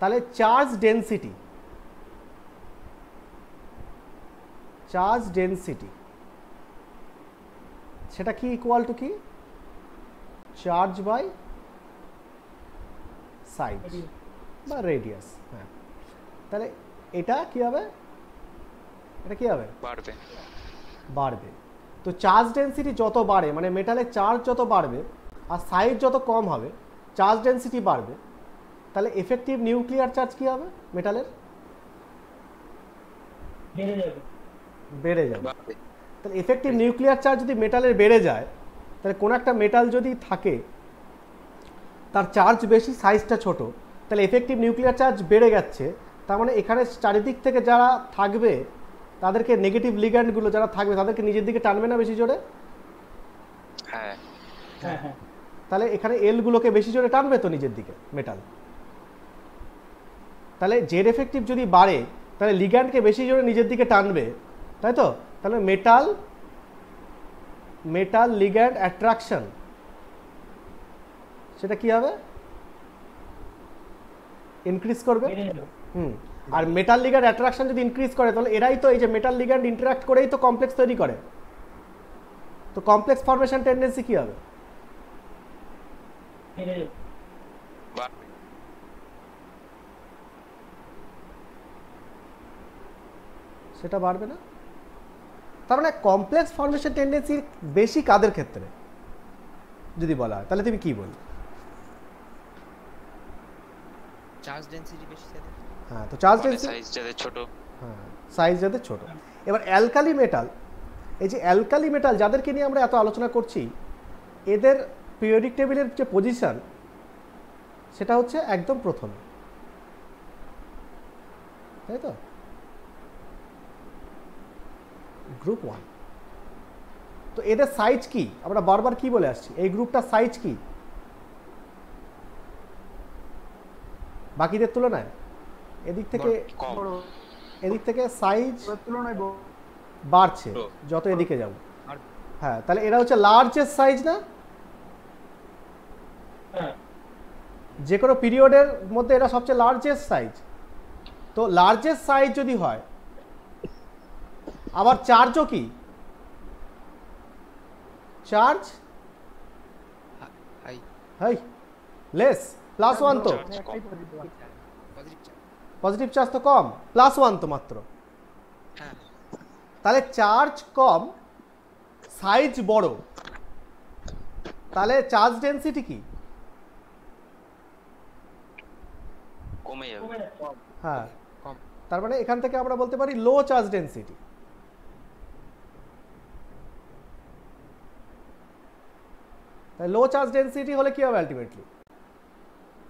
তাহলে চার্জ ডেনসিটি সেটা কি ইকুয়াল টু কি? চার্জ বাই সাইজ বা রেডিয়াস। হ্যাঁ, তাহলে এটা কি হবে? বাড়বে। তো চার্জ ডেনসিটি যত বাড়ে, মানে মেটালের চার্জ যত বাড়বে আর সাইজ যত কম হবে, চার্জ ডেনসিটি বাড়বে, তাহলে এফেক্টিভ নিউক্লিয়ার চার্জ কি হবে মেটালের? বেড়ে যাবে। তাহলে এফেক্টিভ নিউক্লিয়ার চার্জ যদি মেটালের বেড়ে যায়, তাহলে কোনো একটা মেটাল যদি থাকে তার চার্জ বেশি, সাইজটা ছোট, তাহলে এফেক্টিভ নিউক্লিয়ার চার্জ বেড়ে যাচ্ছে, তার মানে এখানে চারিদিক থেকে যারা থাকবে তাদেরকে, নেগেটিভ লিগ্যান্ডগুলো যারা থাকবে তাদেরকে নিজের দিকে টানবে না বেশি জোরে? হ্যাঁ তাহলে এখানে এলগুলোকে বেশি জোরে টানবে তো নিজের দিকে মেটাল। তাহলে জেড এফেক্টিভ যদি বাড়ে তাহলে লিগ্যান্ডকে বেশি জোরে নিজের দিকে টানবে, তাই তো? তাহলে মেটাল লিগ্যান্ড অ্যাট্রাকশন সেটা কি হবে? ইনক্রিজ করবে। আর মেটাল লিগ্যান্ড অ্যাট্রাকশন যদি ইনক্রিজ করে, তাহলে এরাই তো এই যে মেটাল লিগ্যান্ড ইন্টারঅ্যাক্ট করেই তো কমপ্লেক্স তৈরি করে, তো কমপ্লেক্স ফর্মেশন টেন্ডেন্সি কি হবে? সেটা বাড়বে না। তার মানে কমপ্লেক্স ফর্মেশন টেন্ডেন্সি বেশি কাদের ক্ষেত্রে যদি বলা হয়, তাহলে তুমি কি বলবে? চার্জ ডেনসিটি বেশি যাদের। হ্যাঁ, তো চার্জ ডেনসিটি সাইজ যাদের ছোট, হ্যাঁ সাইজ যাদের ছোট। এবার অ্যালকালি মেটাল, এই যে অ্যালকালি মেটাল যাদেরকে নিয়ে আমরা এত আলোচনা করছি, এদের পিরিয়ডিক টেবিলের যে পজিশন সেটা হচ্ছে একদম প্রথমে, তাই তো? গ্রুপ 1। তো এদের সাইজ কি? আমরা বারবার কি বলে আসছি, এই গ্রুপটার সাইজ কি বাকিদের তুলনায়? এদিক থেকে সাইজ তুলনায় বাড়ছে যত এদিকে যাব। হ্যাঁ, তাহলে এরা হচ্ছে লার্জেস্ট সাইজ না? যে কোনো পিরিয়ডের মধ্যে এরা সবচেয়ে লার্জেস্ট সাইজ। তো লার্জেস্ট সাইজ যদি হয়, আবার চার্জও কি? চার্জ হাই লেস, +1 তো, পজিটিভ চার্জ তো কম, +1 তো মাত্র। তাহলে চার্জ কম, সাইজ বড়, তাহলে চার্জ ডেনসিটি কি? কমে যাবে। হ্যাঁ, তার মানে এখান থেকে আমরা বলতে পারি লো চার্জ ডেনসিটি। তাই লো চার্জ ডেনসিটি হলে কি হবে আলটিমেটলি?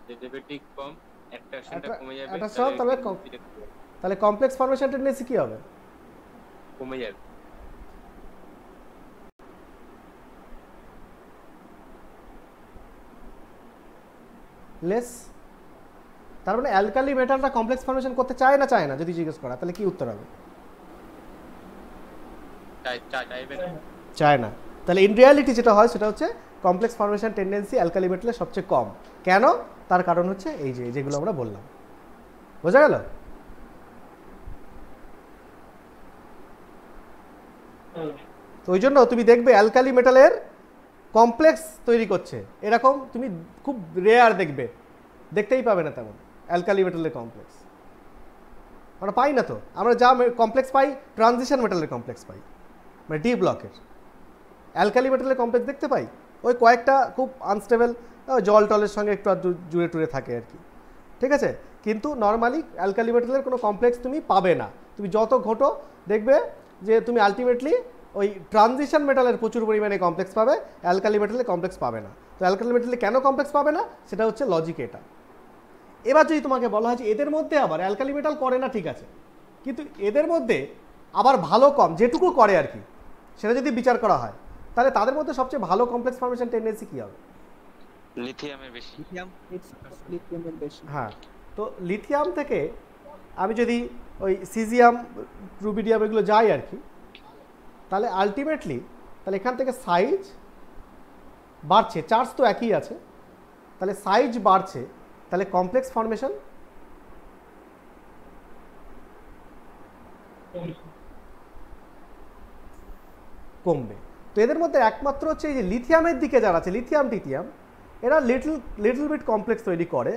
ডেরিভেটিভ কম, অ্যাট্রাকশনটা কমে যাবে, তাহলে কমপ্লেক্স ফর্মেশন টেন্ডেন্সি কি হবে? কমে যাবে। লেস। তার মানে অ্যালকালি মেটালটা কমপ্লেক্স ফর্মেশন করতে চায় না যদি জিজ্ঞেস করা, তাহলে কি উত্তর হবে? চায় না। তাহলে ইন রিয়ালিটি যেটা হয় সেটা হচ্ছে কমপ্লেক্স ফর্মেশন টেন্ডেন্সি অ্যালকালি মেটালের সবচেয়ে কম। কেন? তার কারণ হচ্ছে এই যেগুলো আমরা বললাম। বোঝা গেল? তো ওই জন্য তুমি দেখবে অ্যালকালি মেটালের কমপ্লেক্স তৈরি করছে এরকম তুমি খুব রেয়ার দেখতেই পাবে না তেমন অ্যালকালি মেটালের কমপ্লেক্স। আমরা পাই না তো, আমরা যা কমপ্লেক্স পাই ট্রানজিশন মেটালের কমপ্লেক্স পাই, মানে ডি ব্লকের। অ্যালকালি মেটালের কমপ্লেক্স দেখতে পাই ওই কয়েকটা খুব আনস্টেবল, জল টলের সঙ্গে একটু জুড়ে টুড়ে থাকে আর কি, ঠিক আছে? কিন্তু নর্মালি অ্যালকালি মেটালের কোনো কমপ্লেক্স তুমি পাবে না। তুমি যত ঘটো দেখবে যে তুমি আলটিমেটলি ওই ট্রানজিশন মেটালের প্রচুর পরিমাণে কমপ্লেক্স পাবে, অ্যালকালি মেটালে কমপ্লেক্স পাবে না। তো অ্যালকালি মেটালে কেন কমপ্লেক্স পাবে না সেটা হচ্ছে লজিক এটা। এবার যদি তোমাকে বলা হয় যে এদের মধ্যে আবার অ্যালকালি মেটাল করে না, ঠিক আছে, কিন্তু এদের মধ্যে আবার ভালো কম যেটুকু করে আর কি, সেটা যদি বিচার করা হয় তাহলে তাদের মধ্যে সবচেয়ে ভালো কমপ্লেক্স ফর্মেশন টেন্ডেন্সি কী হবে? লিথিয়ামের বেশি। লিথিয়ামের বেশি। হ্যাঁ, তো লিথিয়াম থেকে আমি যদি ওই সিজিয়াম, রুবিডিয়াম এগুলো যাই আর কি, তাহলে আলটিমেটলি তাহলে এখান থেকে সাইজ বাড়ছে, চার্জ তো একই আছে, তাহলে সাইজ বাড়ছে, তাহলে কমপ্লেক্স ফর্মেশন কমবে। তো এদের মধ্যে একমাত্র হচ্ছে এই যে লিথিয়ামের দিকে যারা আছে, লিথিয়াম টিথিয়াম, এরা লিটল বিট কমপ্লেক্স তৈরি করে,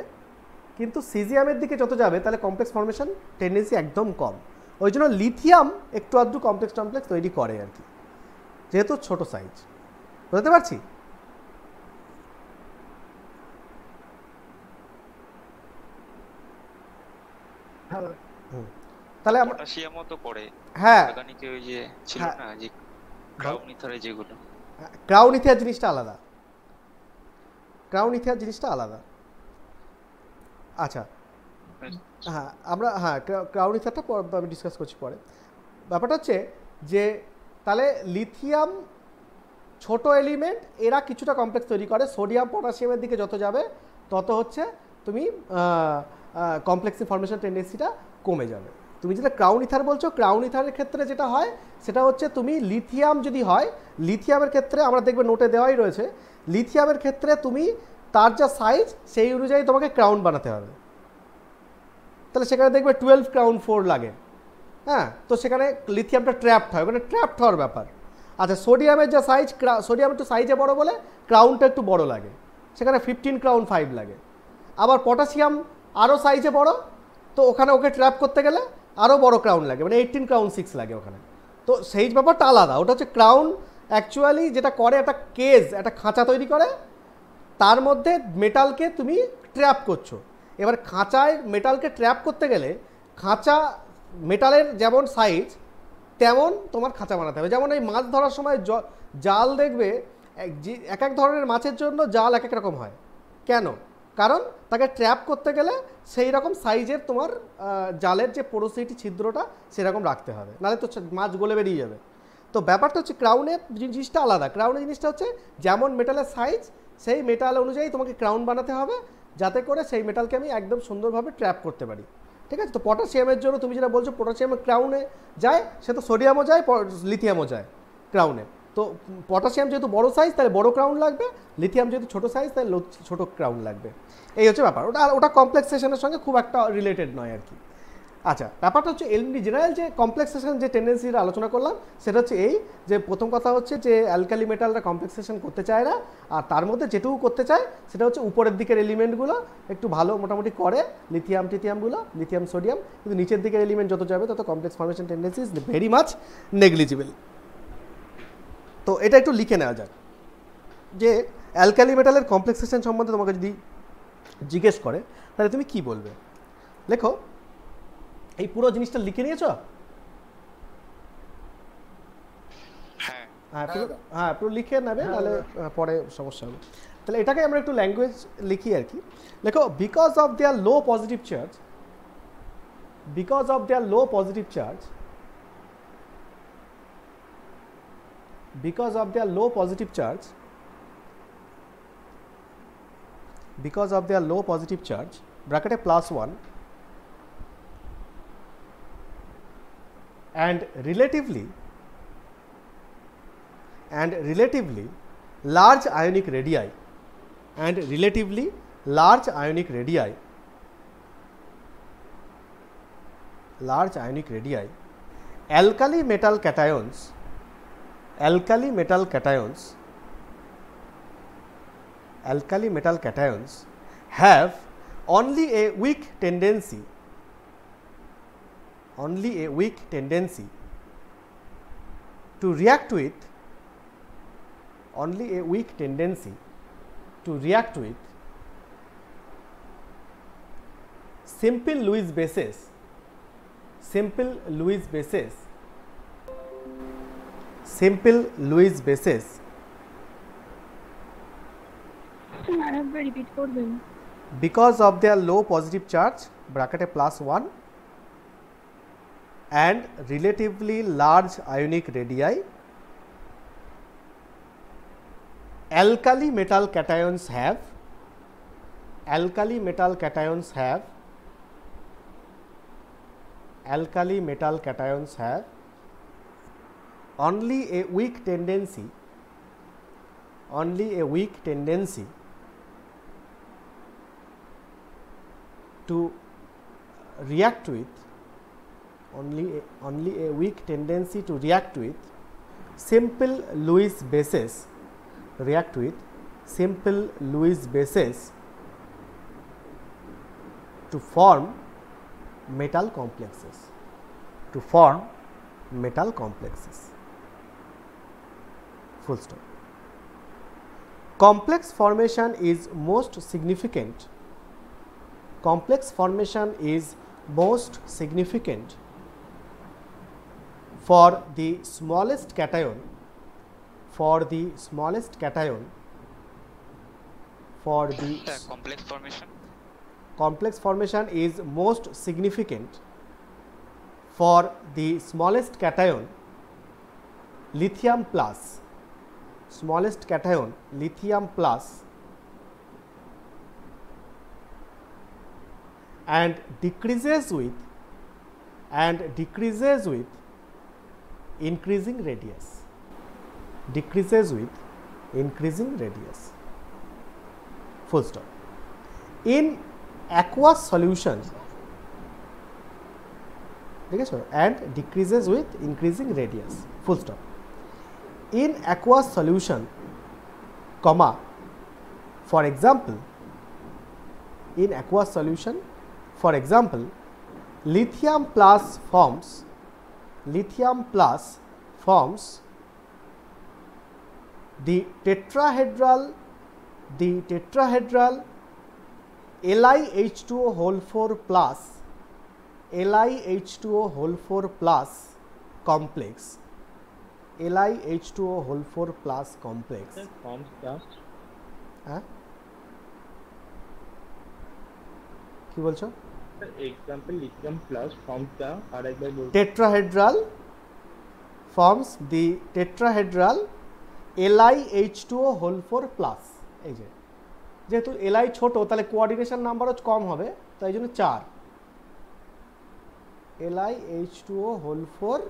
কিন্তু সিজিয়ামের দিকে যত যাবে তাহলে কমপ্লেক্স ফর্মেশন টেন্ডেন্সি একদম কম। ওই জন্য লিথিয়াম একটু আধটু কমপ্লেক্স তৈরি করে আর কি, যেহেতু ছোট সাইজ। বুঝতে পারছি? তাহলে আমরা পটাশিয়ামও তো করে। হ্যাঁ, অর্গানিকে ওই যে ছিল না যে ক্রাউন ইথারে যেগুলো, ক্রাউন ইথিয়ার জিনিসটা আলাদা, ক্রাউন ইথিয়ার জিনিসটা আলাদা। আচ্ছা, হ্যাঁ আমরা ক্রাউন ইথারটা আমি ডিসকাস করছি পরে। ব্যাপারটা হচ্ছে যে তাহলে লিথিয়াম ছোট এলিমেন্ট, এরা কিছুটা কমপ্লেক্স তৈরি করে, সোডিয়াম পটাশিয়ামের দিকে যত যাবে তত হচ্ছে তুমি কমপ্লেক্স ফর্মেশন টেন্ডেন্সিটা কমে যাবে। তুমি যেটা ক্রাউন ইথার বলছো, ক্রাউন ইথারের ক্ষেত্রে যেটা হয় সেটা হচ্ছে তুমি লিথিয়াম যদি হয়, লিথিয়ামের ক্ষেত্রে আমরা দেখবে নোটে দেওয়াই রয়েছে, লিথিয়ামের ক্ষেত্রে তুমি তার যা সাইজ সেই অনুযায়ী তোমাকে ক্রাউন বানাতে হবে। তাহলে সেখানে দেখবে 12 ক্রাউন 4 লাগে। হ্যাঁ, তো সেখানে লিথিয়ামটা ট্র্যাপড হয়, ওখানে ট্র্যাপড হওয়ার ব্যাপার। আচ্ছা, সোডিয়ামের যা সাইজ, সোডিয়াম একটু সাইজে বড় বলে ক্রাউনটা একটু বড় লাগে, সেখানে 15 ক্রাউন 5 লাগে। আবার পটাশিয়াম আরও সাইজে বড়, তো ওখানে ওকে ট্র্যাপ করতে গেলে আরও বড় ক্রাউন লাগে, মানে 18 ক্রাউন 6 লাগে ওখানে। তো সেই ব্যাপারটা আলাদা। ওটা হচ্ছে ক্রাউন অ্যাকচুয়ালি যেটা করে, একটা কেজ, একটা খাঁচা তৈরি করে, তার মধ্যে মেটালকে তুমি ট্র্যাপ করছো। এবার খাঁচায় মেটালকে ট্র্যাপ করতে গেলে খাঁচা মেটালের যেমন সাইজ তেমন তোমার খাঁচা বানাতে হবে। যেমন এই মাছ ধরার সময় জাল দেখবে এক এক ধরনের মাছের জন্য জাল এক এক রকম হয়। কেন? কারণ তাকে ট্র্যাপ করতে গেলে সেই রকম সাইজের তোমার জালের যে পোরোসিটি, ছিদ্রটা সেরকম রাখতে হবে, নাহলে তো মাছ গলে বেরিয়ে যাবে। তো ব্যাপারটা হচ্ছে ক্রাউনের জিনিসটা আলাদা। ক্রাউনের জিনিসটা হচ্ছে যেমন মেটালের সাইজ সেই মেটাল অনুযায়ী তোমাকে ক্রাউন বানাতে হবে, যাতে করে সেই মেটালকে আমি একদম সুন্দরভাবে ট্র্যাপ করতে পারি। ঠিক আছে? তো পটাশিয়ামের জন্য তুমি যেটা বলছো, পটাশিয়ামের ক্রাউনে যায়, সে তো সোডিয়ামও যায়, লিথিয়ামও যায় ক্রাউনে। তো পটাশিয়াম যেহেতু বড় সাইজ তাহলে বড় ক্রাউন লাগবে, লিথিয়াম যেহেতু ছোট সাইজ তাহলে ছোট ক্রাউন লাগবে। এই হচ্ছে ব্যাপার। ওটা কমপ্লেক্সেশনের সঙ্গে খুব একটা রিলেটেড নয় আর কি। আচ্ছা, ব্যাপারটা হচ্ছে এমনি জেনারেল যে কমপ্লেক্সেশন যে টেন্ডেন্সিটা আলোচনা করলাম, সেটা হচ্ছে এই যে প্রথম কথা হচ্ছে যে অ্যালকালি মেটালরা কমপ্লেক্সেশন করতে চায় না, আর তার মধ্যে যেটুকু করতে চায় সেটা হচ্ছে উপরের দিকের এলিমেন্টগুলো একটু ভালো মোটামুটি করে, লিথিয়াম টিথিয়ামগুলো, লিথিয়াম সোডিয়াম, কিন্তু নিচের দিকের এলিমেন্ট যত যাবে তত complex formation tendency is very much negligible. তো এটা একটু লিখে নেওয়া যাক যে অ্যালকালি মেটালের কমপ্লেক্সেশন সম্বন্ধে তোমাকে যদি জিজ্ঞেস করে তাহলে তুমি কি বলবে? লেখো, এই পুরো জিনিসটা লিখে নিয়েছো? হ্যাঁ, পুরো লিখে নেবে, তাহলে পরে সমস্যা হবে। তাহলে এটাকে আমরা একটু ল্যাঙ্গুয়েজ লিখি আর কি। লেখো, because of their low positive charge, because of their low positive charge, because of their low positive charge, because of their low positive charge, bracket +1, and relatively large ionic radii, and relatively large ionic radii, large ionic radii, alkali metal cations, alkali metal cations, alkali metal cations have only a weak tendency, only a weak tendency to react with, only a weak tendency to react with simple Lewis bases, simple Lewis bases, simple Lewis bases আরেকবার repeat করবেন because of their low positive charge bracket +1 and relatively large ionic radii, alkali metal cations have alkali metal cations have alkali metal cations have only a weak tendency to react with only a weak tendency to react with simple Lewis bases to form metal complexes full stop. Complex formation is most significant for the smallest cation complex formation is most significant for the smallest cation lithium plus and decreases with increasing radius full stop. In aqueous solution and decreases with increasing radius full stop. In aqueous solution, comma, for example, lithium plus forms the tetrahedral LiH2O whole 4 plus complex LiH2O whole 4 plus complex forms just কি বলছো example lithium plus forms the আরেকবার বলুন tetrahedral forms the tetrahedral LiH2O whole 4 plus এই যেহেতু Li ছোট তাহলে coordination নাম্বারও কম হবে তাই জন্য 4 LiH2O whole 4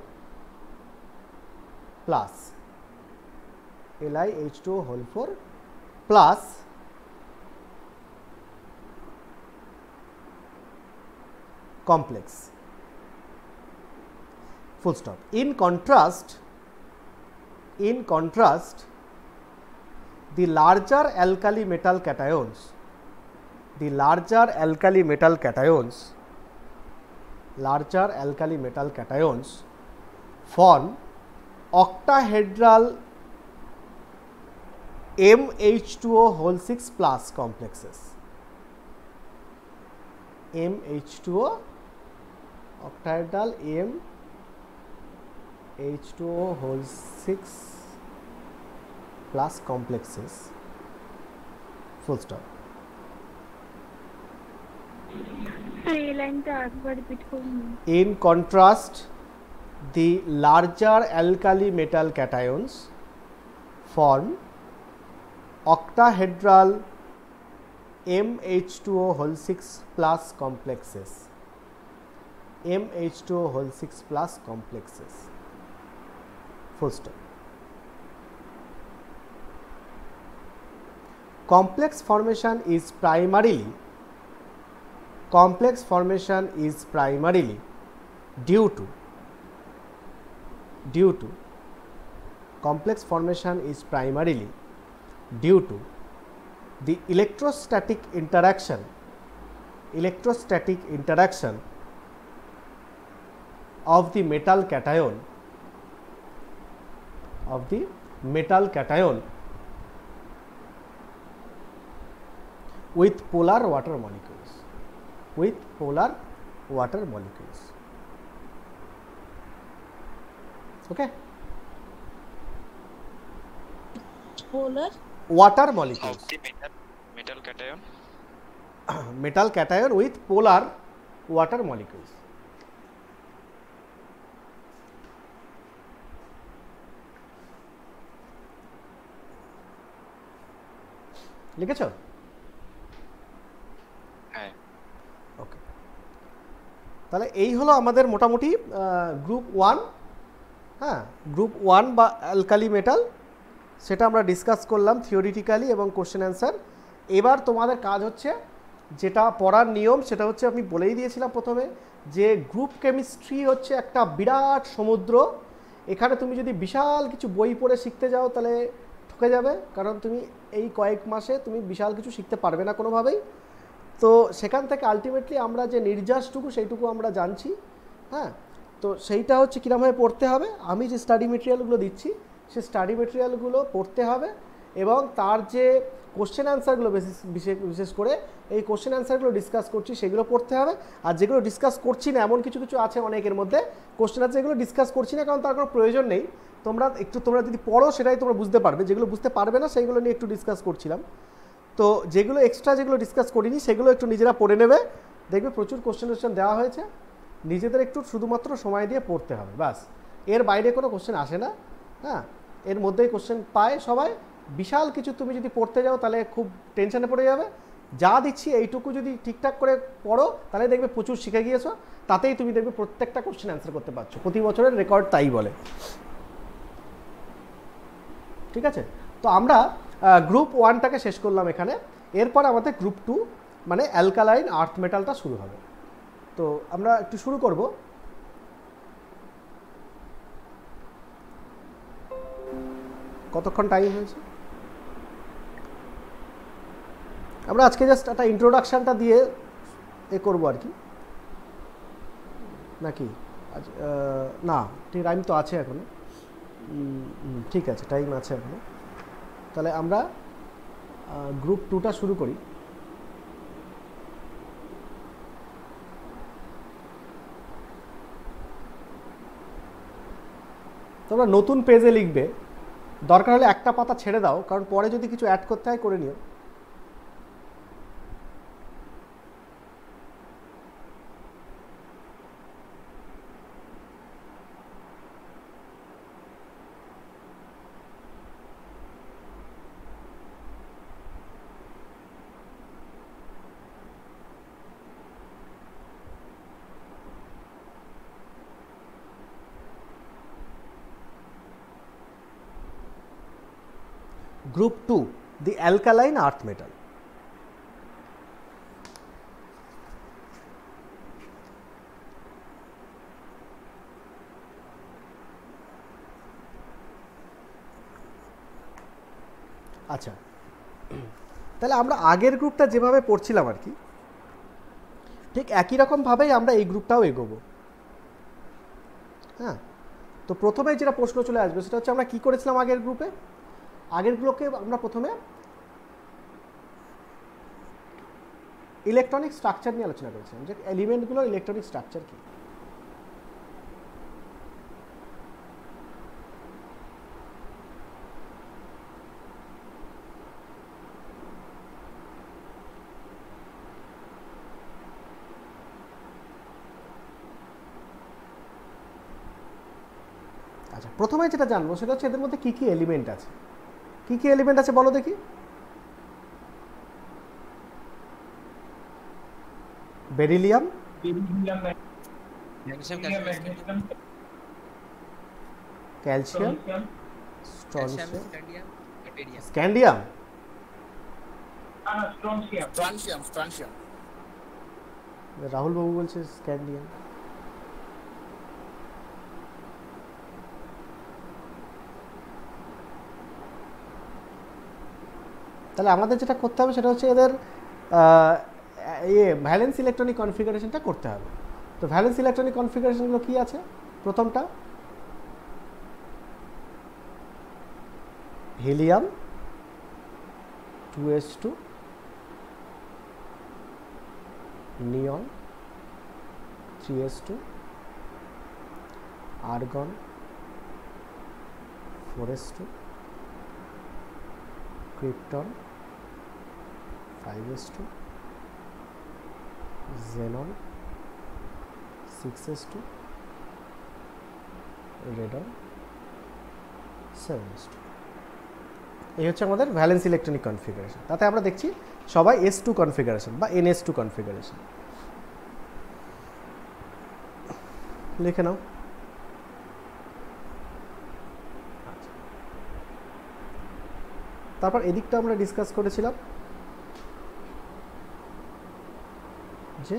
plus LiH2O whole 4 plus complex full stop. In contrast the larger alkali metal cations form octahedral MH2O whole 6 plus complexes. MH2O octahedral MH2O whole 6 plus complexes full stop. In contrast, the larger alkali metal cations form octahedral MH2O whole 6 plus complexes. MH2O whole 6 plus complexes full stop. Complex formation is primarily due to the electrostatic interaction of the metal cation with polar water molecules. with polar water molecules. Okay, polar water molecules. Of the metal cation. Metal cation with polar water molecules. লিখেছো? হ্যাঁ। ওকে, তাহলে এই হলো আমাদের মোটামুটি group 1, হ্যাঁ, group 1 বা alkali metal, সেটা আমরা ডিসকাস করলাম থিওরিটিক্যালি এবং কোশ্চেন অ্যান্সার। এবার তোমাদের কাজ হচ্ছে, যেটা পড়ার নিয়ম সেটা হচ্ছে, আমি বলেই দিয়েছিলাম প্রথমে যে গ্রুপ কেমিস্ট্রি হচ্ছে একটা বিরাট সমুদ্র। এখানে তুমি যদি বিশাল কিছু বই পড়ে শিখতে যাও তাহলে ঠকে যাবে, কারণ তুমি এই কয়েক মাসে তুমি বিশাল কিছু শিখতে পারবে না কোনোভাবেই। তো সেখান থেকে আলটিমেটলি আমরা যে নির্যাসটুকু সেইটুকু আমরা জানছি, হ্যাঁ। তো সেইটা হচ্ছে কীরকমভাবে পড়তে হবে, আমি যে স্টাডি মেটেরিয়ালগুলো দিচ্ছি সেই স্টাডি মেটেরিয়ালগুলো পড়তে হবে, এবং তার যে কোশ্চেন অ্যান্সারগুলো বিশেষ করে এই কোশ্চেন অ্যান্সারগুলো ডিসকাস করছি সেগুলো পড়তে হবে। আর যেগুলো ডিসকাস করছি না, এমন কিছু কিছু আছে অনেকের মধ্যে কোশ্চেন আছে যেগুলো ডিসকাস করছি না কারণ তার কোনো প্রয়োজন নেই, তোমরা যদি পড়ো সেটাই তোমরা বুঝতে পারবে। যেগুলো বুঝতে পারবে না সেইগুলো নিয়ে একটু ডিসকাস করছিলাম। তো যেগুলো এক্সট্রা যেগুলো ডিসকাস করিনি সেগুলো একটু নিজেরা পড়ে নেবে, দেখবে প্রচুর কোশ্চেন দেওয়া হয়েছে, নিজেদের একটু শুধুমাত্র সময় দিয়ে পড়তে হবে, ব্যাস। এর বাইরে কোনো কোশ্চেন আসে না, হ্যাঁ, এর মধ্যেই কোশ্চেন পায় সবাই। বিশাল কিছু তুমি যদি পড়তে যাও তাহলে খুব টেনশনে পড়ে যাবে। যা দিচ্ছি এইটুকু যদি ঠিকঠাক করে পড়ো তাহলে দেখবে প্রচুর শিখে গিয়েছো, তাতেই তুমি দেখবে প্রত্যেকটা কোশ্চেন অ্যান্সার করতে পারছো। প্রতি বছরের রেকর্ড তাই বলে, ঠিক আছে? তো আমরা গ্রুপ 1টাকে শেষ করলাম এখানে। এরপর আমাদের গ্রুপ 2 মানে অ্যালকালাইন আর্থ মেটালটা শুরু হবে। তো আমরা একটু শুরু করব। কতক্ষণ টাইম হয়েছে? আমরা আজকে জাস্ট একটা ইন্ট্রোডাকশানটা দিয়ে করবো আর কি, নাকি? না, ঠিক টাইম তো আছে এখনো, ঠিক আছে, টাইম আছে এখনো। তাহলে আমরা গ্রুপ 2টা শুরু করি। তোমরা নতুন পেজে লিখবে, দরকার হলে একটা পাতা ছেড়ে দাও, কারণ পরে যদি কিছু অ্যাড করতে হয় করে নিও। Group 2, the alkaline earth metal. আচ্ছা, তাহলে আমরা আগের গ্রুপটা যেভাবে পড়ছিলাম আর কি, ঠিক একই রকমভাবেই আমরা এই গ্রুপটাও এগোবো, হ্যাঁ। তো প্রথমে যেটা প্রশ্ন চলে আসবে সেটা হচ্ছে আমরা কি করেছিলাম আগের গ্রুপে। আগেরগুলোকে আমরা প্রথমে ইলেকট্রনিক স্ট্রাকচার নিয়ে আলোচনা করেছিলাম, যে এলিমেন্টগুলোর ইলেকট্রনিক স্ট্রাকচার কি। আচ্ছা, প্রথমে যেটা জানবো সেটা হচ্ছে এদের মধ্যে কি কি এলিমেন্ট আছে। কি কি এলিমেন্ট আছে বলো দেখি। Beryllium, calcium, strontium, scandium, Rahul বাবু বলছে স্ক্যান্ডিয়াম। তাহলে আমাদের যেটা করতে হবে সেটা হচ্ছে এদের ভ্যালেন্স ইলেকট্রনিক কনফিগারেশনটা করতে হবে। তো ভ্যালেন্স ইলেকট্রনিক কনফিগারেশনগুলো কি আছে? প্রথমটা হিলিয়াম 2s2, নিয়ন 3s2, argon 4s2, krypton 5s2, xenon 6s2, radon 7s2। এই হচ্ছে আমাদের ভ্যালেন্স ইলেকট্রনিক কনফিগারেশন। তাতে আমরা দেখছি সবাই s2 কনফিগারেশন বা ns2 কনফিগারেশন। লিখে নাও। তারপর এদিকটা আমরা ডিসকাস করেছিলাম যে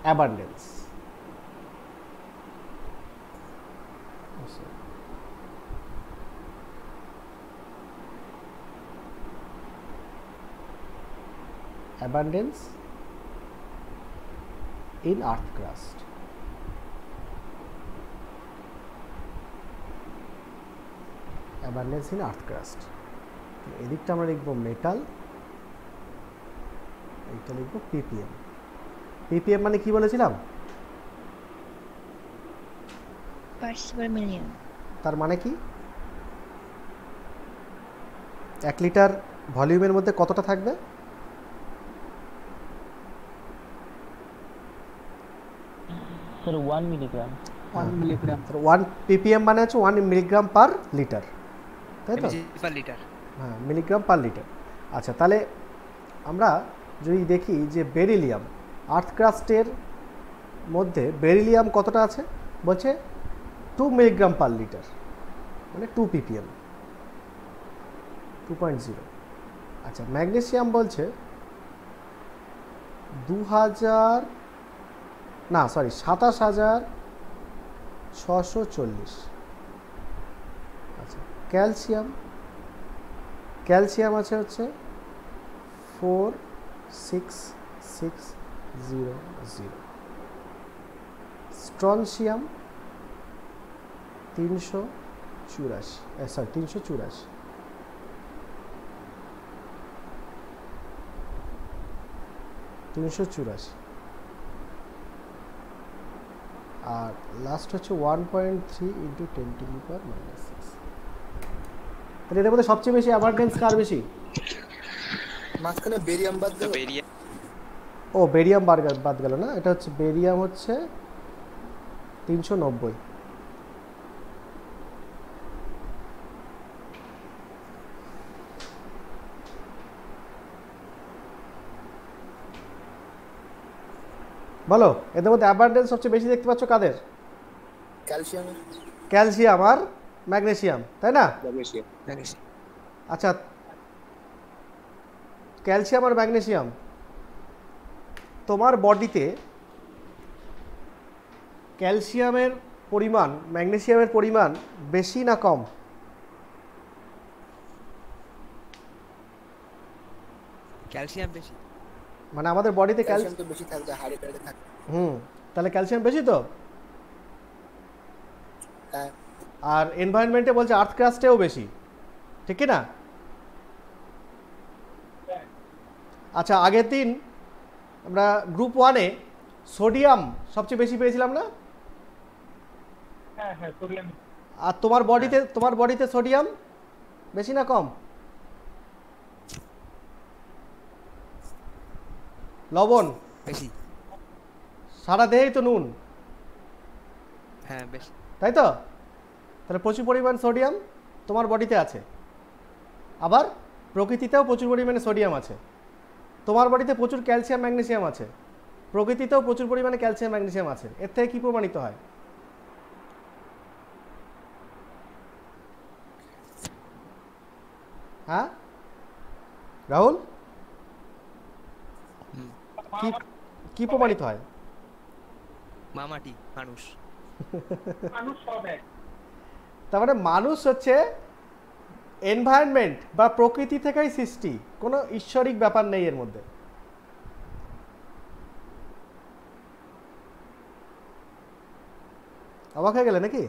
abundance. Abundance in earth crust. Abundance in earth crust. এদিকটা আমরা লিখব মেটাল, এইটা লিখব ppm। ppm মানে কি বলেছিলাম? Parts per million. তার মানে কি? 1 লিটার ভলিউমের মধ্যে কতটা থাকবে? Sir 1 milligram. 1 মিলিগ্রাম। 1 ppm মানে হচ্ছে 1 মিলিগ্রাম পার লিটার, তাই তো? Per litre. হ্যাঁ, মিলিগ্রাম পার লিটার। আচ্ছা, তাহলে আমরা যদি দেখি যে বেরিলিয়াম, আর্থ ক্রাস্টের মধ্যে বেরিলিয়াম কতটা আছে? বলছে 2 মিলিগ্রাম পার লিটার, মানে 2 ppm, 2.0। আচ্ছা, ম্যাগনেসিয়াম বলছে 27,640। আচ্ছা, ক্যালসিয়াম আছে হচ্ছে 46600। স্ট্রনসিয়াম 384। আর লাস্ট হচ্ছে 1.3 × 10⁻⁻6। তাহলে এদের মধ্যে সবচেয়ে বেশি অ্যাবান্ডেন্স কার বেশি? মাঝখানে বেরিয়াম বাদ গেল। ও, বেরিয়াম বাদ গেল না, এটা হচ্ছে বেরিয়াম হচ্ছে 390। বলো, এদের মধ্যে অ্যাবান্ডেন্স সবচেয়ে বেশি দেখতে পাচ্ছ কাদের? ক্যালসিয়াম আর ম্যাগনেসিয়াম, তাই না? আচ্ছা, ক্যালসিয়াম আর ম্যাগনেসিয়াম, তোমার বডিতে ক্যালসিয়ামের পরিমাণ ম্যাগনেসিয়ামের পরিমাণ বেশি না কম? ক্যালসিয়াম বেশি। মানে আমাদের বডিতে ক্যালসিয়াম তো বেশি থাকবে, হাড়ে থাকে। তাহলে ক্যালসিয়াম বেশি তো। হ্যাঁ। আর এনভায়রনমেন্টে বলছে আর্থ ক্রাস্টেও বেশি, ঠিক কি না? আচ্ছা, আগের দিন আমরা গ্রুপ 1-এ সোডিয়াম সবচেয়ে বেশি পেয়েছিলাম না? হ্যাঁ, সোডিয়াম। আর তোমার বডিতে সোডিয়াম বেশি না কম? লবণ বেশি। সারা দেহেই তো নুন, হ্যাঁ বেশি, তাই তো? তাহলে প্রচুর পরিমাণ সোডিয়াম তোমার বডিতে আছে। আবার প্রকৃতিতেও প্রচুর পরিমাণে সোডিয়াম আছে। তোমার বডিতে প্রচুর ক্যালসিয়াম ম্যাগনেসিয়াম আছে, প্রকৃতিতেও প্রচুর পরিমাণে ক্যালসিয়াম ম্যাগনেসিয়াম আছে। এর থেকে কি প্রমাণিত হয়? হ্যাঁ রাহুল, কি প্রমাণিত হয়? মামাটি মানুষ। তার মানে মানুষ হচ্ছে এনভায়রনমেন্ট বা প্রকৃতি থেকেই সৃষ্টি, কোনো ঈশ্বরিক ব্যাপার নেই এর মধ্যে। অবাক হয়ে গেলে নাকি?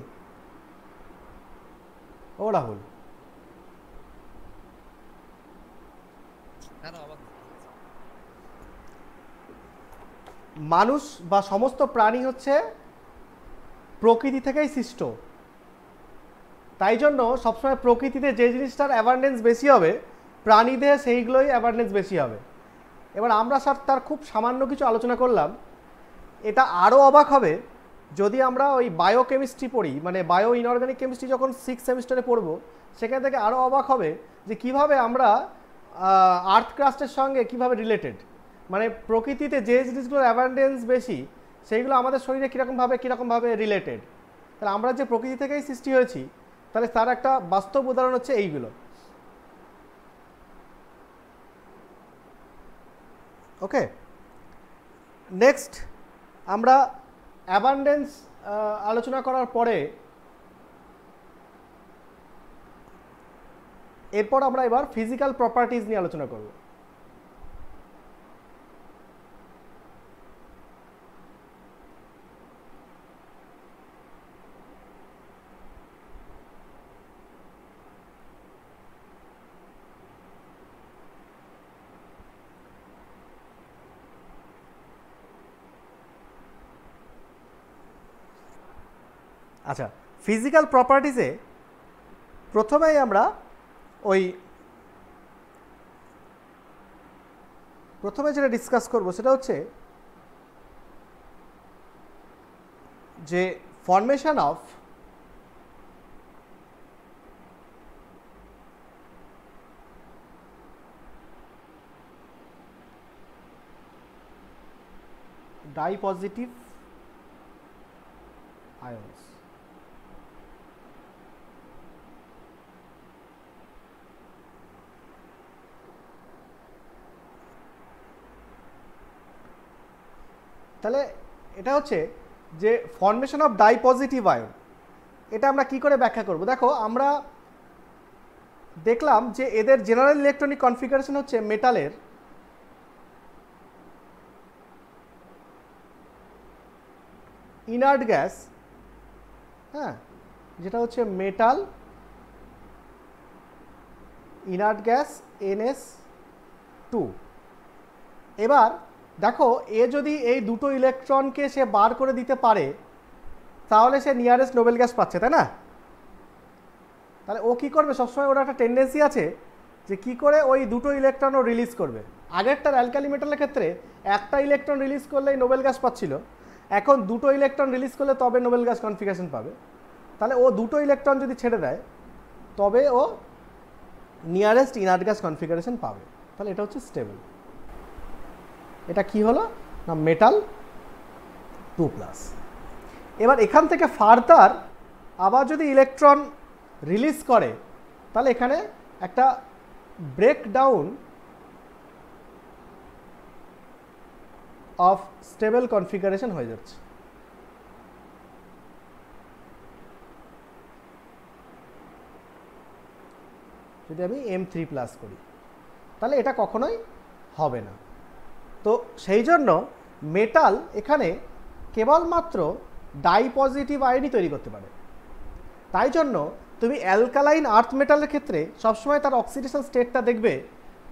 ও রাহুল, মানুষ বা সমস্ত প্রাণী হচ্ছে প্রকৃতি থেকেই সৃষ্ট, তাই জন্য সবসময় প্রকৃতিতে যে জিনিসটার অ্যাবান্ডেন্স বেশি হবে প্রাণীদের সেইগুলোই অ্যাবান্ডেন্স বেশি হবে। এবার আমরা স্যার তার খুব সামান্য কিছু আলোচনা করলাম। এটা আরও অবাক হবে যদি আমরা ওই বায়োকেমিস্ট্রি পড়ি, মানে বায়ো ইনঅর্গানিক কেমিস্ট্রি যখন 6th সেমিস্টারে পড়ব, সেখান থেকে আরও অবাক হবে যে কিভাবে আমরা আর্থ ক্রাস্টের সঙ্গে কিভাবে রিলেটেড, মানে প্রকৃতিতে যে জিনিসগুলোর অ্যাবান্ডেন্স বেশি সেইগুলো আমাদের শরীরে কীরকমভাবে রিলেটেড। তাহলে আমরা যে প্রকৃতি থেকেই সৃষ্টি হয়েছি, তাহলে তার একটা বাস্তব উদাহরণ হচ্ছে এইগুলো। ওকে, নেক্সট আমরা অ্যাবান্ডেন্স আলোচনা করার পরে এরপর আমরা এবার ফিজিক্যাল প্রপার্টিজ নিয়ে আলোচনা করব। আচ্ছা, ফিজিক্যাল প্রপার্টিজে প্রথমেই আমরা প্রথমে যেটা ডিসকাস করব সেটা হচ্ছে যে ফর্মেশন অফ ডাইপজিটিভ আয়নস। তাহলে এটা হচ্ছে যে ফর্মেশন অফ ডাইপজিটিভ আয়ন, এটা আমরা কি করে ব্যাখ্যা করব? দেখো, আমরা দেখলাম যে এদের জেনারেল ইলেকট্রনিক কনফিগারেশন হচ্ছে মেটালের ইনার্ট গ্যাস, হ্যাঁ, যেটা হচ্ছে মেটাল ইনার্ট গ্যাস NS2। এবার দেখো, এ যদি এই দুটো ইলেকট্রনকে সে বার করে দিতে পারে তাহলে সে নিয়ারেস্ট নোবেল গ্যাস পাচ্ছে, তাই না? তাহলে ও কি করবে? সবসময় ওর একটা টেন্ডেন্সি আছে যে কি করে ওই দুটো ইলেকট্রনও রিলিজ করবে। আগেরটার অ্যালকালি মেটালের ক্ষেত্রে একটা ইলেকট্রন রিলিজ করলেই নোবেল গ্যাস পাচ্ছিল, এখন দুটো ইলেকট্রন রিলিজ করলে তবে নোবেল গ্যাস কনফিগারেশন পাবে। তাহলে ও দুটো ইলেকট্রন যদি ছেড়ে দেয় তবে ও নিয়ারেস্ট ইনার্ট গ্যাস কনফিগারেশন পাবে। তাহলে এটা হচ্ছে স্টেবল। এটা কি হলো না, মেটাল 2+। এবার এখান থেকে ফার্দার আবার যদি ইলেকট্রন রিলিজ করে তাহলে এখানে একটা ব্রেকডাউন অফ স্টেবল কনফিগারেশন হয়ে যাচ্ছে। যদি আমি M3+ করি তাহলে এটা কখনোই হবে না। তো সেই জন্য মেটাল এখানে কেবলমাত্র ডাইপজিটিভ আয়নই তৈরি করতে পারে। তাই জন্য তুমি অ্যালকালাইন আর্থ মেটালের ক্ষেত্রে সবসময় তার অক্সিডেশন স্টেটটা দেখবে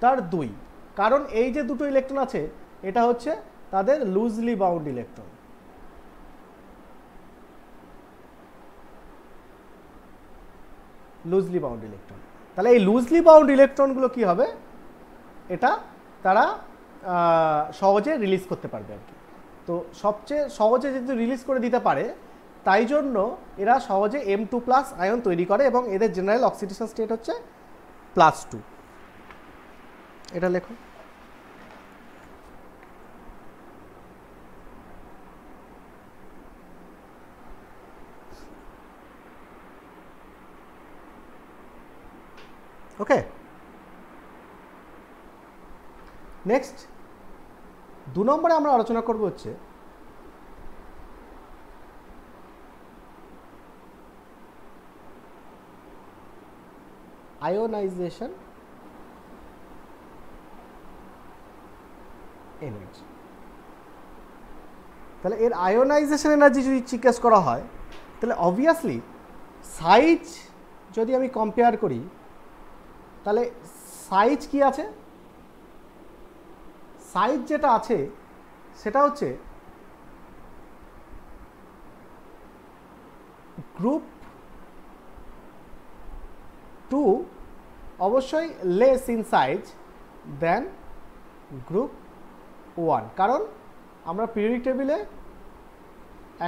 তার 2, কারণ এই যে দুটো ইলেকট্রন আছে এটা হচ্ছে তাদের loosely bound electron. Loosely bound electron, তাহলে এই লুজলি বাউন্ড ইলেকট্রনগুলো কি হবে? এটা তারা সহজে রিলিজ করতে পারবে আর কি। তো সবচেয়ে সহজে যেহেতু রিলিজ করে দিতে পারে তাই জন্য এরা সহজে M2+ আয়ন তৈরি করে এবং এদের জেনারেল অক্সিডেশন স্টেট হচ্ছে +2। এটা লেখো। ওকে, নেক্সট 2 নম্বরে আমরা আলোচনা করব হচ্ছে আয়োনাইজেশন এনার্জি। তাহলে এর আয়োনাইজেশন এনার্জি যদি জিজ্ঞেস করা হয় তাহলে অবভিয়াসলি সাইজ যদি আমি কম্পেয়ার করি তাহলে সাইজ কি আছে? সাইজ যেটা আছে সেটা হচ্ছে গ্রুপ 2 অবশ্যই less in size than group 1, কারণ আমরা পিরিয়ডিক টেবিলে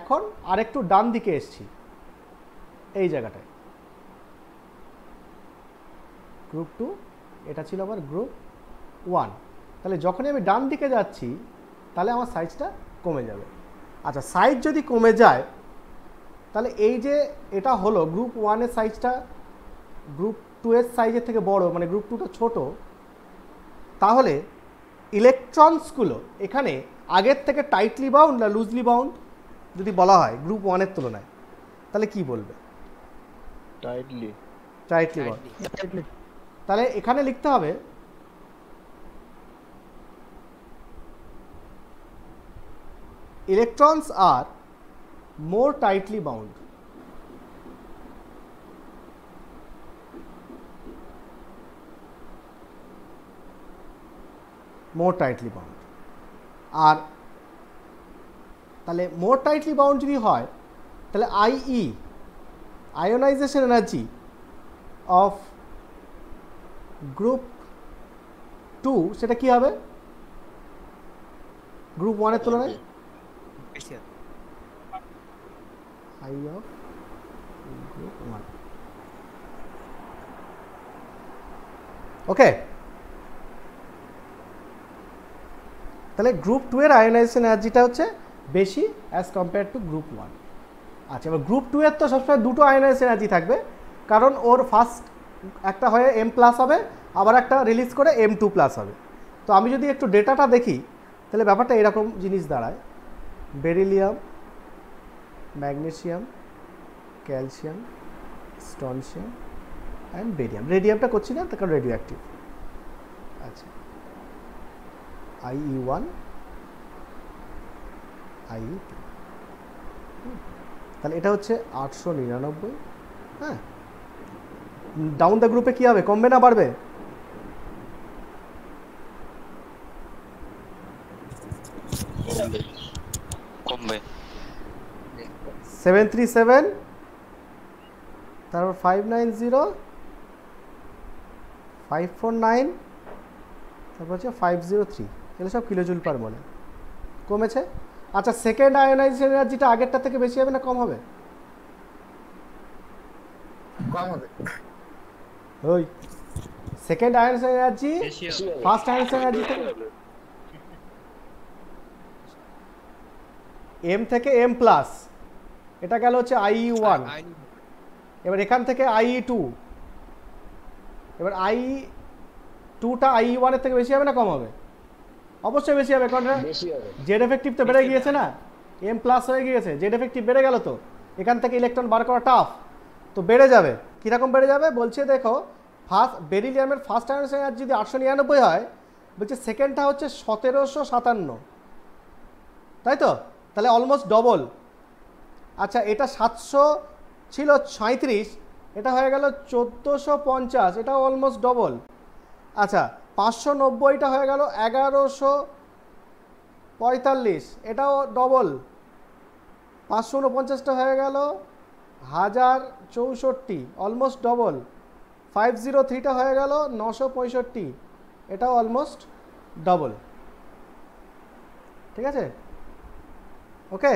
এখন আরেকটু ডান দিকে এসেছি, এই জায়গাটায় গ্রুপ 2, এটা ছিল আমার গ্রুপ 1। তাহলে যখনই আমি ডান দিকে যাচ্ছি তাহলে আমার সাইজটা কমে যাবে। আচ্ছা, সাইজ যদি কমে যায় তাহলে এই যে এটা হলো গ্রুপ 1-এর সাইজটা গ্রুপ 2-এর সাইজের থেকে বড়, মানে গ্রুপ 2টা ছোট, তাহলে ইলেকট্রনসগুলো এখানে আগের থেকে টাইটলি বাউন্ড না লুজলি বাউন্ড যদি বলা হয় গ্রুপ 1-এর তুলনায়, তাহলে কি বলবে? Tightly bound. তাহলে এখানে লিখতে হবে electrons are more tightly bound. More tightly bound. আর তাহলে more tightly bound যদি হয় তাহলে IE ionization energy of group 2 সেটা কি হবে গ্রুপ 1 এর তুলনায়? I of group 1. ওকে, তাহলে গ্রুপ 2 এর আয়োনাইজেশন এনার্জিটা হচ্ছে বেশি অ্যাজ কম্পেয়ার টু গ্রুপ 1। আচ্ছা, এবার গ্রুপ 2 এর তো সবসময় দুটো আয়োনাইজেশন এনার্জি থাকবে, কারণ ওর ফার্স্ট একটা হয়ে M+ হবে, আবার একটা রিলিজ করে M2+ হবে। তো আমি যদি একটু ডেটাটা দেখি তাহলে ব্যাপারটা এরকম জিনিস দাঁড়ায়: beryllium, magnesium, calcium, strontium and barium. রেডিয়ামটা করছি না তার কারণ রেডিও অ্যাক্টিভ। আচ্ছা, IE1, IE2, তাহলে এটা হচ্ছে 899। হ্যাঁ, ডাউন দ্য গ্রুপে কি হবে, কমবে না বাড়বে? কমবে। 737, তারপর 590, 549, তারপর হচ্ছে 503, এগুলো সব কিলোজুল পার মোলে কমেছে। আচ্ছা, সেকেন্ড আয়োনাইজেশন এনার্জিটা আগেরটা থেকে বেশি হবে না কম হবে? কম হবে। ওই second ionisation energy first ionisation energy থেকে M থেকে M+, এটা গেল হচ্ছে IE1। এবার এখান থেকে IE2, এবার IE2টা IE1 এর থেকে বেশি হবে না কম হবে? অবশ্যই বেশি হবে, কারণ জেড এফেক্টিভ তো বেড়ে গিয়েছে না, M+ হয়ে গিয়েছে, জেড এফেক্টিভ বেড়ে গেল, তো এখান থেকে ইলেকট্রন বার করা টাফ, তো বেড়ে যাবে। কীরকম বেড়ে যাবে বলছে দেখো, বেরিলিয়ামের ফার্স্ট আয়োনাইজেশন এনার্জি যদি 899 হয়, বলছে সেকেন্ডটা হচ্ছে 1757, তাই তো? তাহলে অলমোস্ট ডবল। আচ্ছা, এটা 700 ছিল 37, এটা হয়ে গেল 1450, এটাও অলমোস্ট ডবল। আচ্ছা, 590টা হয়ে গেল 1145, এটাও ডবল। 549টা হয়ে গেল 1064, অলমোস্ট ডবল। 503টা হয়ে গেল 965, এটাও অলমোস্ট ডবল। ঠিক আছে, ওকে,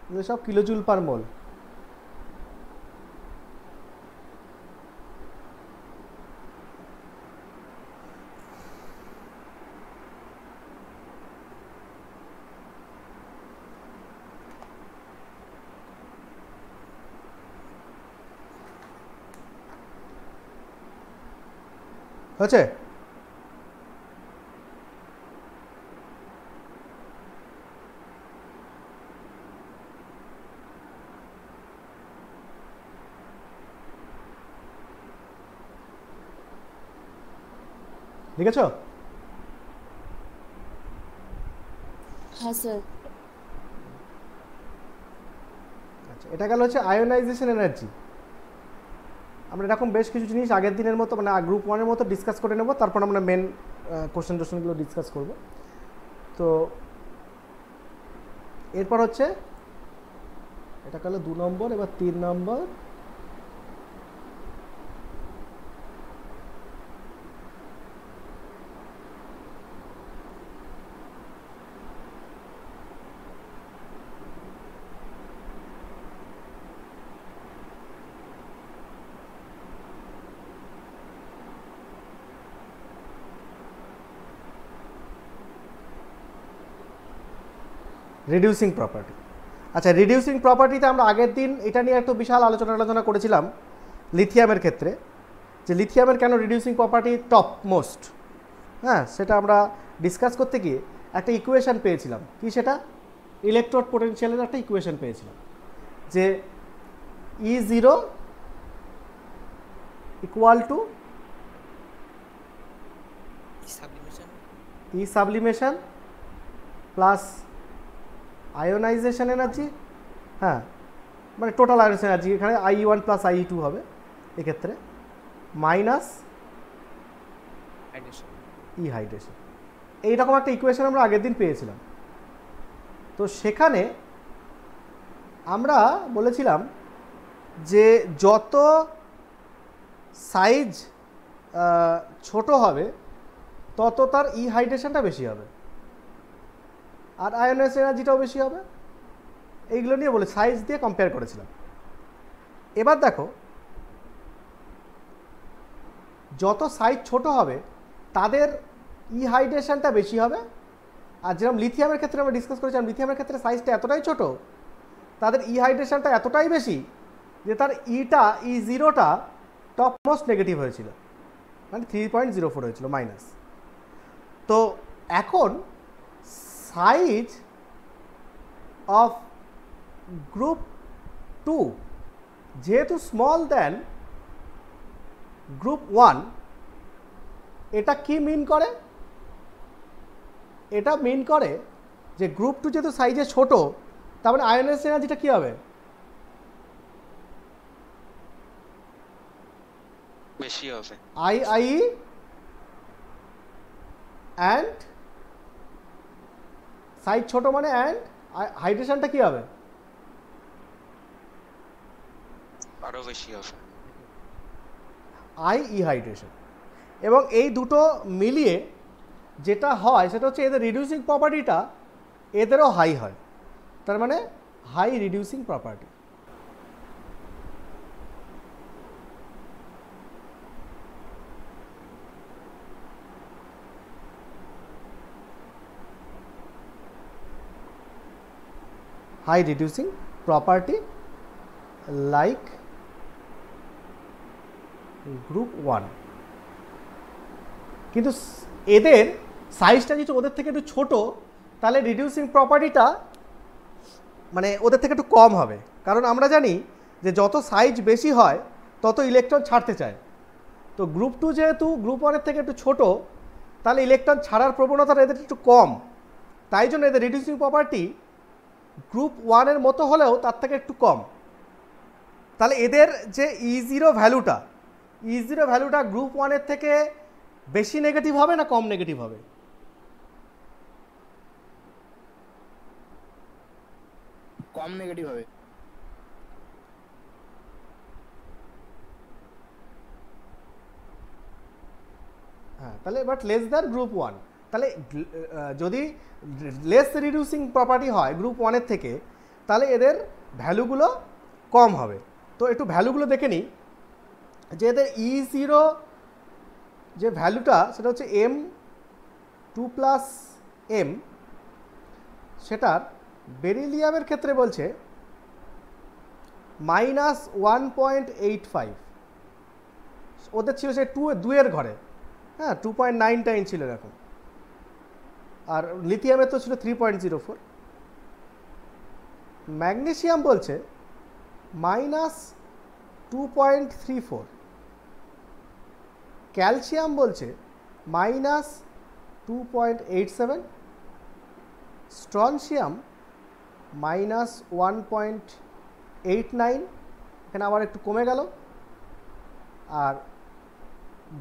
এগুলো সব কিলোজুল পার মোল। হচ্ছে লিখেছ? হ্যাঁ স্যার। আচ্ছা, এটা গেল হচ্ছে আয়োনাইজেশন এনার্জি। আমরা এরকম বেশ কিছু জিনিস আগের দিনের মতো, মানে গ্রুপ 1-এর মতো ডিসকাস করে নেব, তারপর আমরা মেন কোশ্চেনগুলো ডিসকাস করব। তো এরপর হচ্ছে এটা গেল 2 নম্বর। এবার 3 নম্বর, রিডিউসিং প্রপার্টি। আচ্ছা, রিডিউসিং প্রপার্টিতে আমরা আগের দিন এটা নিয়ে একটু বিশাল আলোচনা করেছিলাম লিথিয়ামের ক্ষেত্রে, যে লিথিয়ামের কেন রিডিউসিং প্রপার্টি টপ মোস্ট। হ্যাঁ, সেটা আমরা ডিসকাস করতে গিয়ে একটা ইকুয়েশন পেয়েছিলাম। কি সেটা? ইলেকট্রোড পোটেনশিয়ালের একটা ইকুয়েশন পেয়েছিলাম, যে E0 equal to E sublimation plus ionisation energy, হ্যাঁ মানে টোটাল আয়োনাইজেশন এনার্জি, এখানে IE1 প্লাস IE2 হবে এক্ষেত্রে, মাইনাস ই হাইড্রেশন। এইরকম একটা ইকুয়েশন আমরা আগের দিন পেয়েছিলাম। তো সেখানে আমরা বলেছিলাম যে যত সাইজ ছোট হবে তত তার ই হাইড্রেশনটা বেশি হবে আর আয়োনাইজেশন এনার্জিটাও বেশি হবে। এইগুলো নিয়ে বলে সাইজ দিয়ে কম্পেয়ার করেছিলাম। এবার দেখো, যত সাইজ ছোট হবে তাদের ই হাইড্রেশনটা বেশি হবে। আর যেরকম লিথিয়ামের ক্ষেত্রে আমরা ডিসকাস করেছিলাম, লিথিয়ামের ক্ষেত্রে সাইজটা এতটাই ছোট, তাদের ই হাইড্রেশনটা এতটাই বেশি যে তার E0টা টপ মোস্ট নেগেটিভ হয়েছিল, মানে 3.04 হয়েছিল মাইনাস। তো এখন সাইজ অফ গ্রুপ 2 যেহেতু স্মল দেন গ্রুপ 1, এটা কি মিন করে? এটা মিন করে যে গ্রুপ 2 যেহেতু সাইজে ছোট, তার মানে আয়োনাইজেশন এনার্জিটা কী হবে? বেশি হবে। IE অ্যান্ড সাইজ ছোট মানে অ্যান্ড হাইড্রেশনটা কী হবে? আরো বেশি হবে, IE হাইড্রেশন। এবং এই দুটো মিলিয়ে যেটা হয় সেটা হচ্ছে এদের রিডিউসিং প্রপার্টিটা এদেরও হাই হয়, তার মানে high reducing property. high reducing property like group 1, কিন্তু এদের সাইজটা যদি ওদের থেকে একটু ছোট, তাহলে রিডিউসিং প্রপার্টিটা মানে ওদের থেকে একটু কম হবে। কারণ আমরা জানি যে যত সাইজ বেশি হয় তত ইলেকট্রন ছাড়তে চায়। তো গ্রুপ 2 যেহেতু গ্রুপ 1-এর থেকে একটু ছোট, তাহলে ইলেকট্রন ছাড়ার প্রবণতাটা এদের একটু কম, তাই জন্য এদের রিডিউসিং প্রপার্টি গ্রুপ 1-এর মতো হলেও তার থেকে একটু কম। তাহলে এদের যে E0 ভ্যালুটা গ্রুপ 1-এর থেকে বেশি নেগেটিভ হবে না কম নেগেটিভ হবে? কম নেগেটিভ হবে। হ্যাঁ, তাহলে বাট লেস দ্যান গ্রুপ 1। তাহলে যদি লেস রিডিউসিং প্রপার্টি হয় গ্রুপ 1-এর থেকে, তাহলে এদের ভ্যালুগুলো কম হবে। তো একটু ভ্যালুগুলো দেখে নিই, যে এদের E0 যে ভ্যালুটা সেটা হচ্ছে M2+M, সেটার বেরিলিয়ামের ক্ষেত্রে বলছে -1.85, ওদের ছিল সে 2-এর ঘরে, হ্যাঁ 2.99 ছিল এরকম। আর লিথিয়ামের তো ছিল 3.04। ম্যাগনেসিয়াম বলছে -2.34, ক্যালসিয়াম বলছে -2.87, স্ট্রনসিয়াম -1.89, এখানে আবার একটু কমে গেল। আর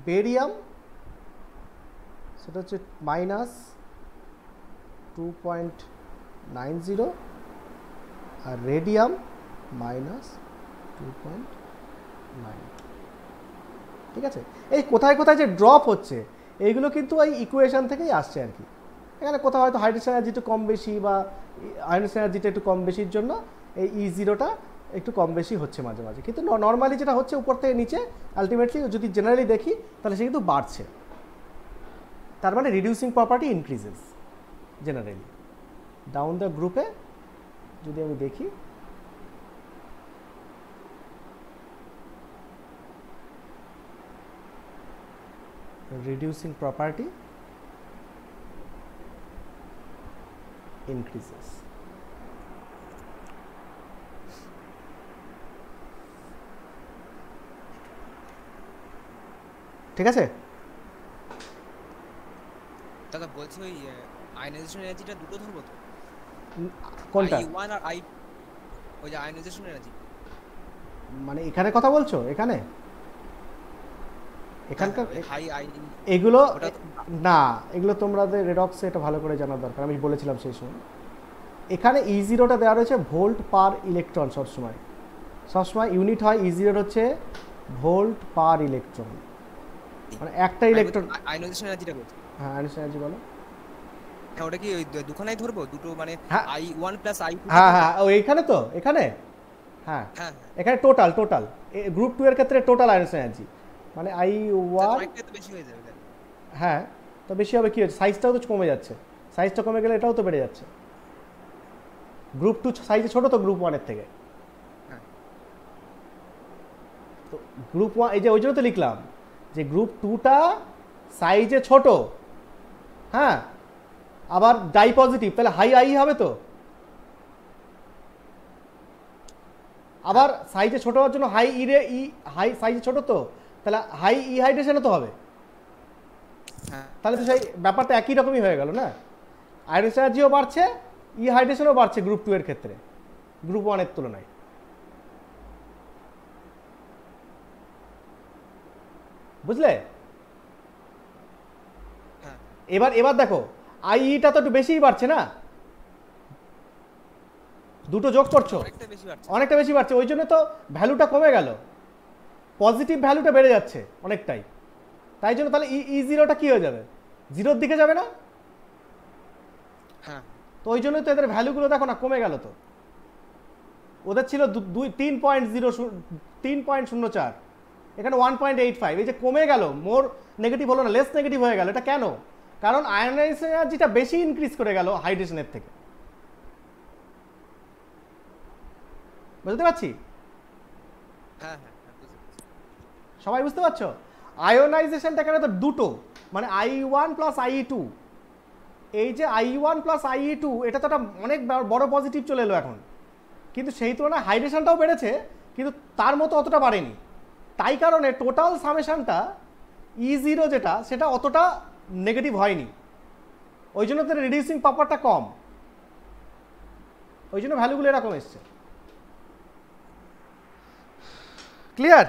বেরিয়াম সেটা হচ্ছে -2.90, আর রেডিয়াম মাইনাস 2.9। ঠিক আছে, এই কোথায় কোথায় যে ড্রপ হচ্ছে এইগুলো কিন্তু এই ইকুয়েশন থেকেই আসছে আর কি। এখানে কোথাও হয়তো হাইড্রোজেন এনার্জি একটু কম বেশি বা আয়নোজেন এনার্জিটা একটু কম বেশির জন্য এই E0টা একটু কম বেশি হচ্ছে মাঝে মাঝে, কিন্তু নর্মালি যেটা হচ্ছে উপর থেকে নিচে আলটিমেটলি যদি জেনারেলি দেখি তাহলে সে কিন্তু বাড়ছে, তার মানে reducing property increases generally. Down the গ্রুপে যদি আমি দেখি reducing property increases। ঠিক আছে, দাদা বলছি ওই আয়নাইজেশন এনার্জিটা দুটো ধরবো তো? কোনটা? I1 আর I, ওই যে আয়নাইজেশন এনার্জি মানে এখানে কথা বলছো? এখানে এখানকার হাই আই এগুলো না, এগুলো তোমাদের রেডক্সে এটা ভালো করে জানার দরকার, আমি বলেছিলাম সেই সময়। এখানে E0টা দেওয়া রয়েছে ভোল্ট পার ইলেকট্রন, সবসময় ইউনিট হয় E0 হচ্ছে ভোল্ট পার ইলেকট্রন, মানে একটা ইলেকট্রন। আয়নাইজেশন এনার্জিটা বলছি। হ্যাঁ আয়নোজেন এনার্জি বলো। হ্যাঁ ওটা কি ওই দুখানাই ধরবো দুটো মানে I1 প্লাস I2? হ্যাঁ হ্যাঁ এইখানে তো এখানে হ্যাঁ হ্যাঁ এখানে টোটাল গ্রুপ 2 এর ক্ষেত্রে টোটাল আয়নোজেন এনার্জি মানে I1 তো বেশি হয়ে যাবে। হ্যাঁ তো বেশি হবে কি হচ্ছে, সাইজটাও তো কমে যাচ্ছে, সাইজটা কমে গেলে এটাও তো বেড়ে যাচ্ছে। গ্রুপ 2 সাইজে ছোট তো গ্রুপ 1 এর থেকে, তো গ্রুপ 1 এই যে ওই জন্য তো লিখলাম যে গ্রুপ 2টা সাইজে ছোট, হ্যাঁ আবার ডাই পজিটিভ, তাহলে হাই আই হবে তো। আবার সাইজে ছোট হওয়ার জন্য হাই ই রে ই হাই সাইজে ছোট তো, তাহলে হাই ই হাইড্রেশনও তো হবে, তাহলে তো সেই ব্যাপারটা একই রকমই হয়ে গেল না। আয়নোজেন এনার্জিও বাড়ছে, ই হাইড্রেশনও বাড়ছে গ্রুপ 2 এর ক্ষেত্রে গ্রুপ 1 এর তুলনায়। বুঝলে? এবার দেখো আইইটা তো একটু বেশিই বাড়ছে না, দুটো যোগ করছো অনেকটা বেশি বাড়ছে, ওই জন্য তো ভ্যালুটা কমে গেল, পজিটিভ ভ্যালুটা বেড়ে যাচ্ছে অনেকটাই, তাই জন্য তাহলে E0টা কি হয়ে যাবে, 0-র দিকে যাবে না? হ্যাঁ তো ওই জন্যই তো এদের ভ্যালুগুলো দেখো না কমে গেল, তো ওদের ছিল 3.04, এখানে 1.85, এই যে কমে গেল, মোর নেগেটিভ হলো না, লেস নেগেটিভ হয়ে গেল। এটা কেন? কারণ আয়নাইজেশন এনার্জিটা বেশি ইনক্রিজ করে গেল হাইড্রেশনের থেকে। বুঝতে পারছি? হ্যাঁ সবাই বুঝতে পারছো? আয়োনাইজেশনটা এখানে তো দুটো, মানে I1 প্লাস I2, এই যে I1 প্লাস I2 এটা তো একটা অনেক বড় পজিটিভ চলে এলো এখন, কিন্তু সেই তুলনায় হাইড্রেশনটাও বেড়েছে কিন্তু তার মতো অতটা বাড়েনি, তাই কারণে টোটাল সামেশনটা E0 যেটা সেটা অতটা নেগেটিভ হয়নি, ওই জন্য তার রিডিউসিং পাওয়ারটা কম, ওই জন্য ভ্যালুগুলো এরকম এসছে। ক্লিয়ার?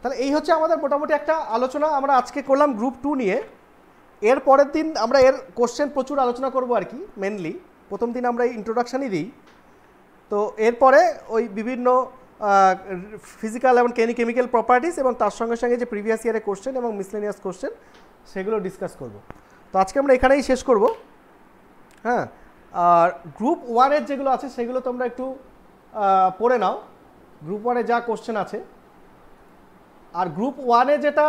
তাহলে এই হচ্ছে আমাদের মোটামুটি একটা আলোচনা আমরা আজকে করলাম গ্রুপ 2 নিয়ে। এর পরের দিন আমরা এর কোশ্চেন প্রচুর আলোচনা করব আর কি, মেনলি প্রথম দিন আমরা ইন্ট্রোডাকশানই দিই, তো এরপরে ওই বিভিন্ন ফিজিক্যাল এবং কেমিক্যাল প্রপার্টিস এবং তার সঙ্গে সঙ্গে যে প্রিভিয়াস ইয়ারের কোশ্চেন এবং মিসলেনিয়াস কোশ্চেন সেগুলো ডিসকাস করব। তো আজকে আমরা এখানেই শেষ করব। হ্যাঁ, আর গ্রুপ 1-এর যেগুলো আছে সেগুলো তোমরা একটু পড়ে নাও, গ্রুপ 1-এ যা কোশ্চেন আছে। আর গ্রুপ 1-এ যেটা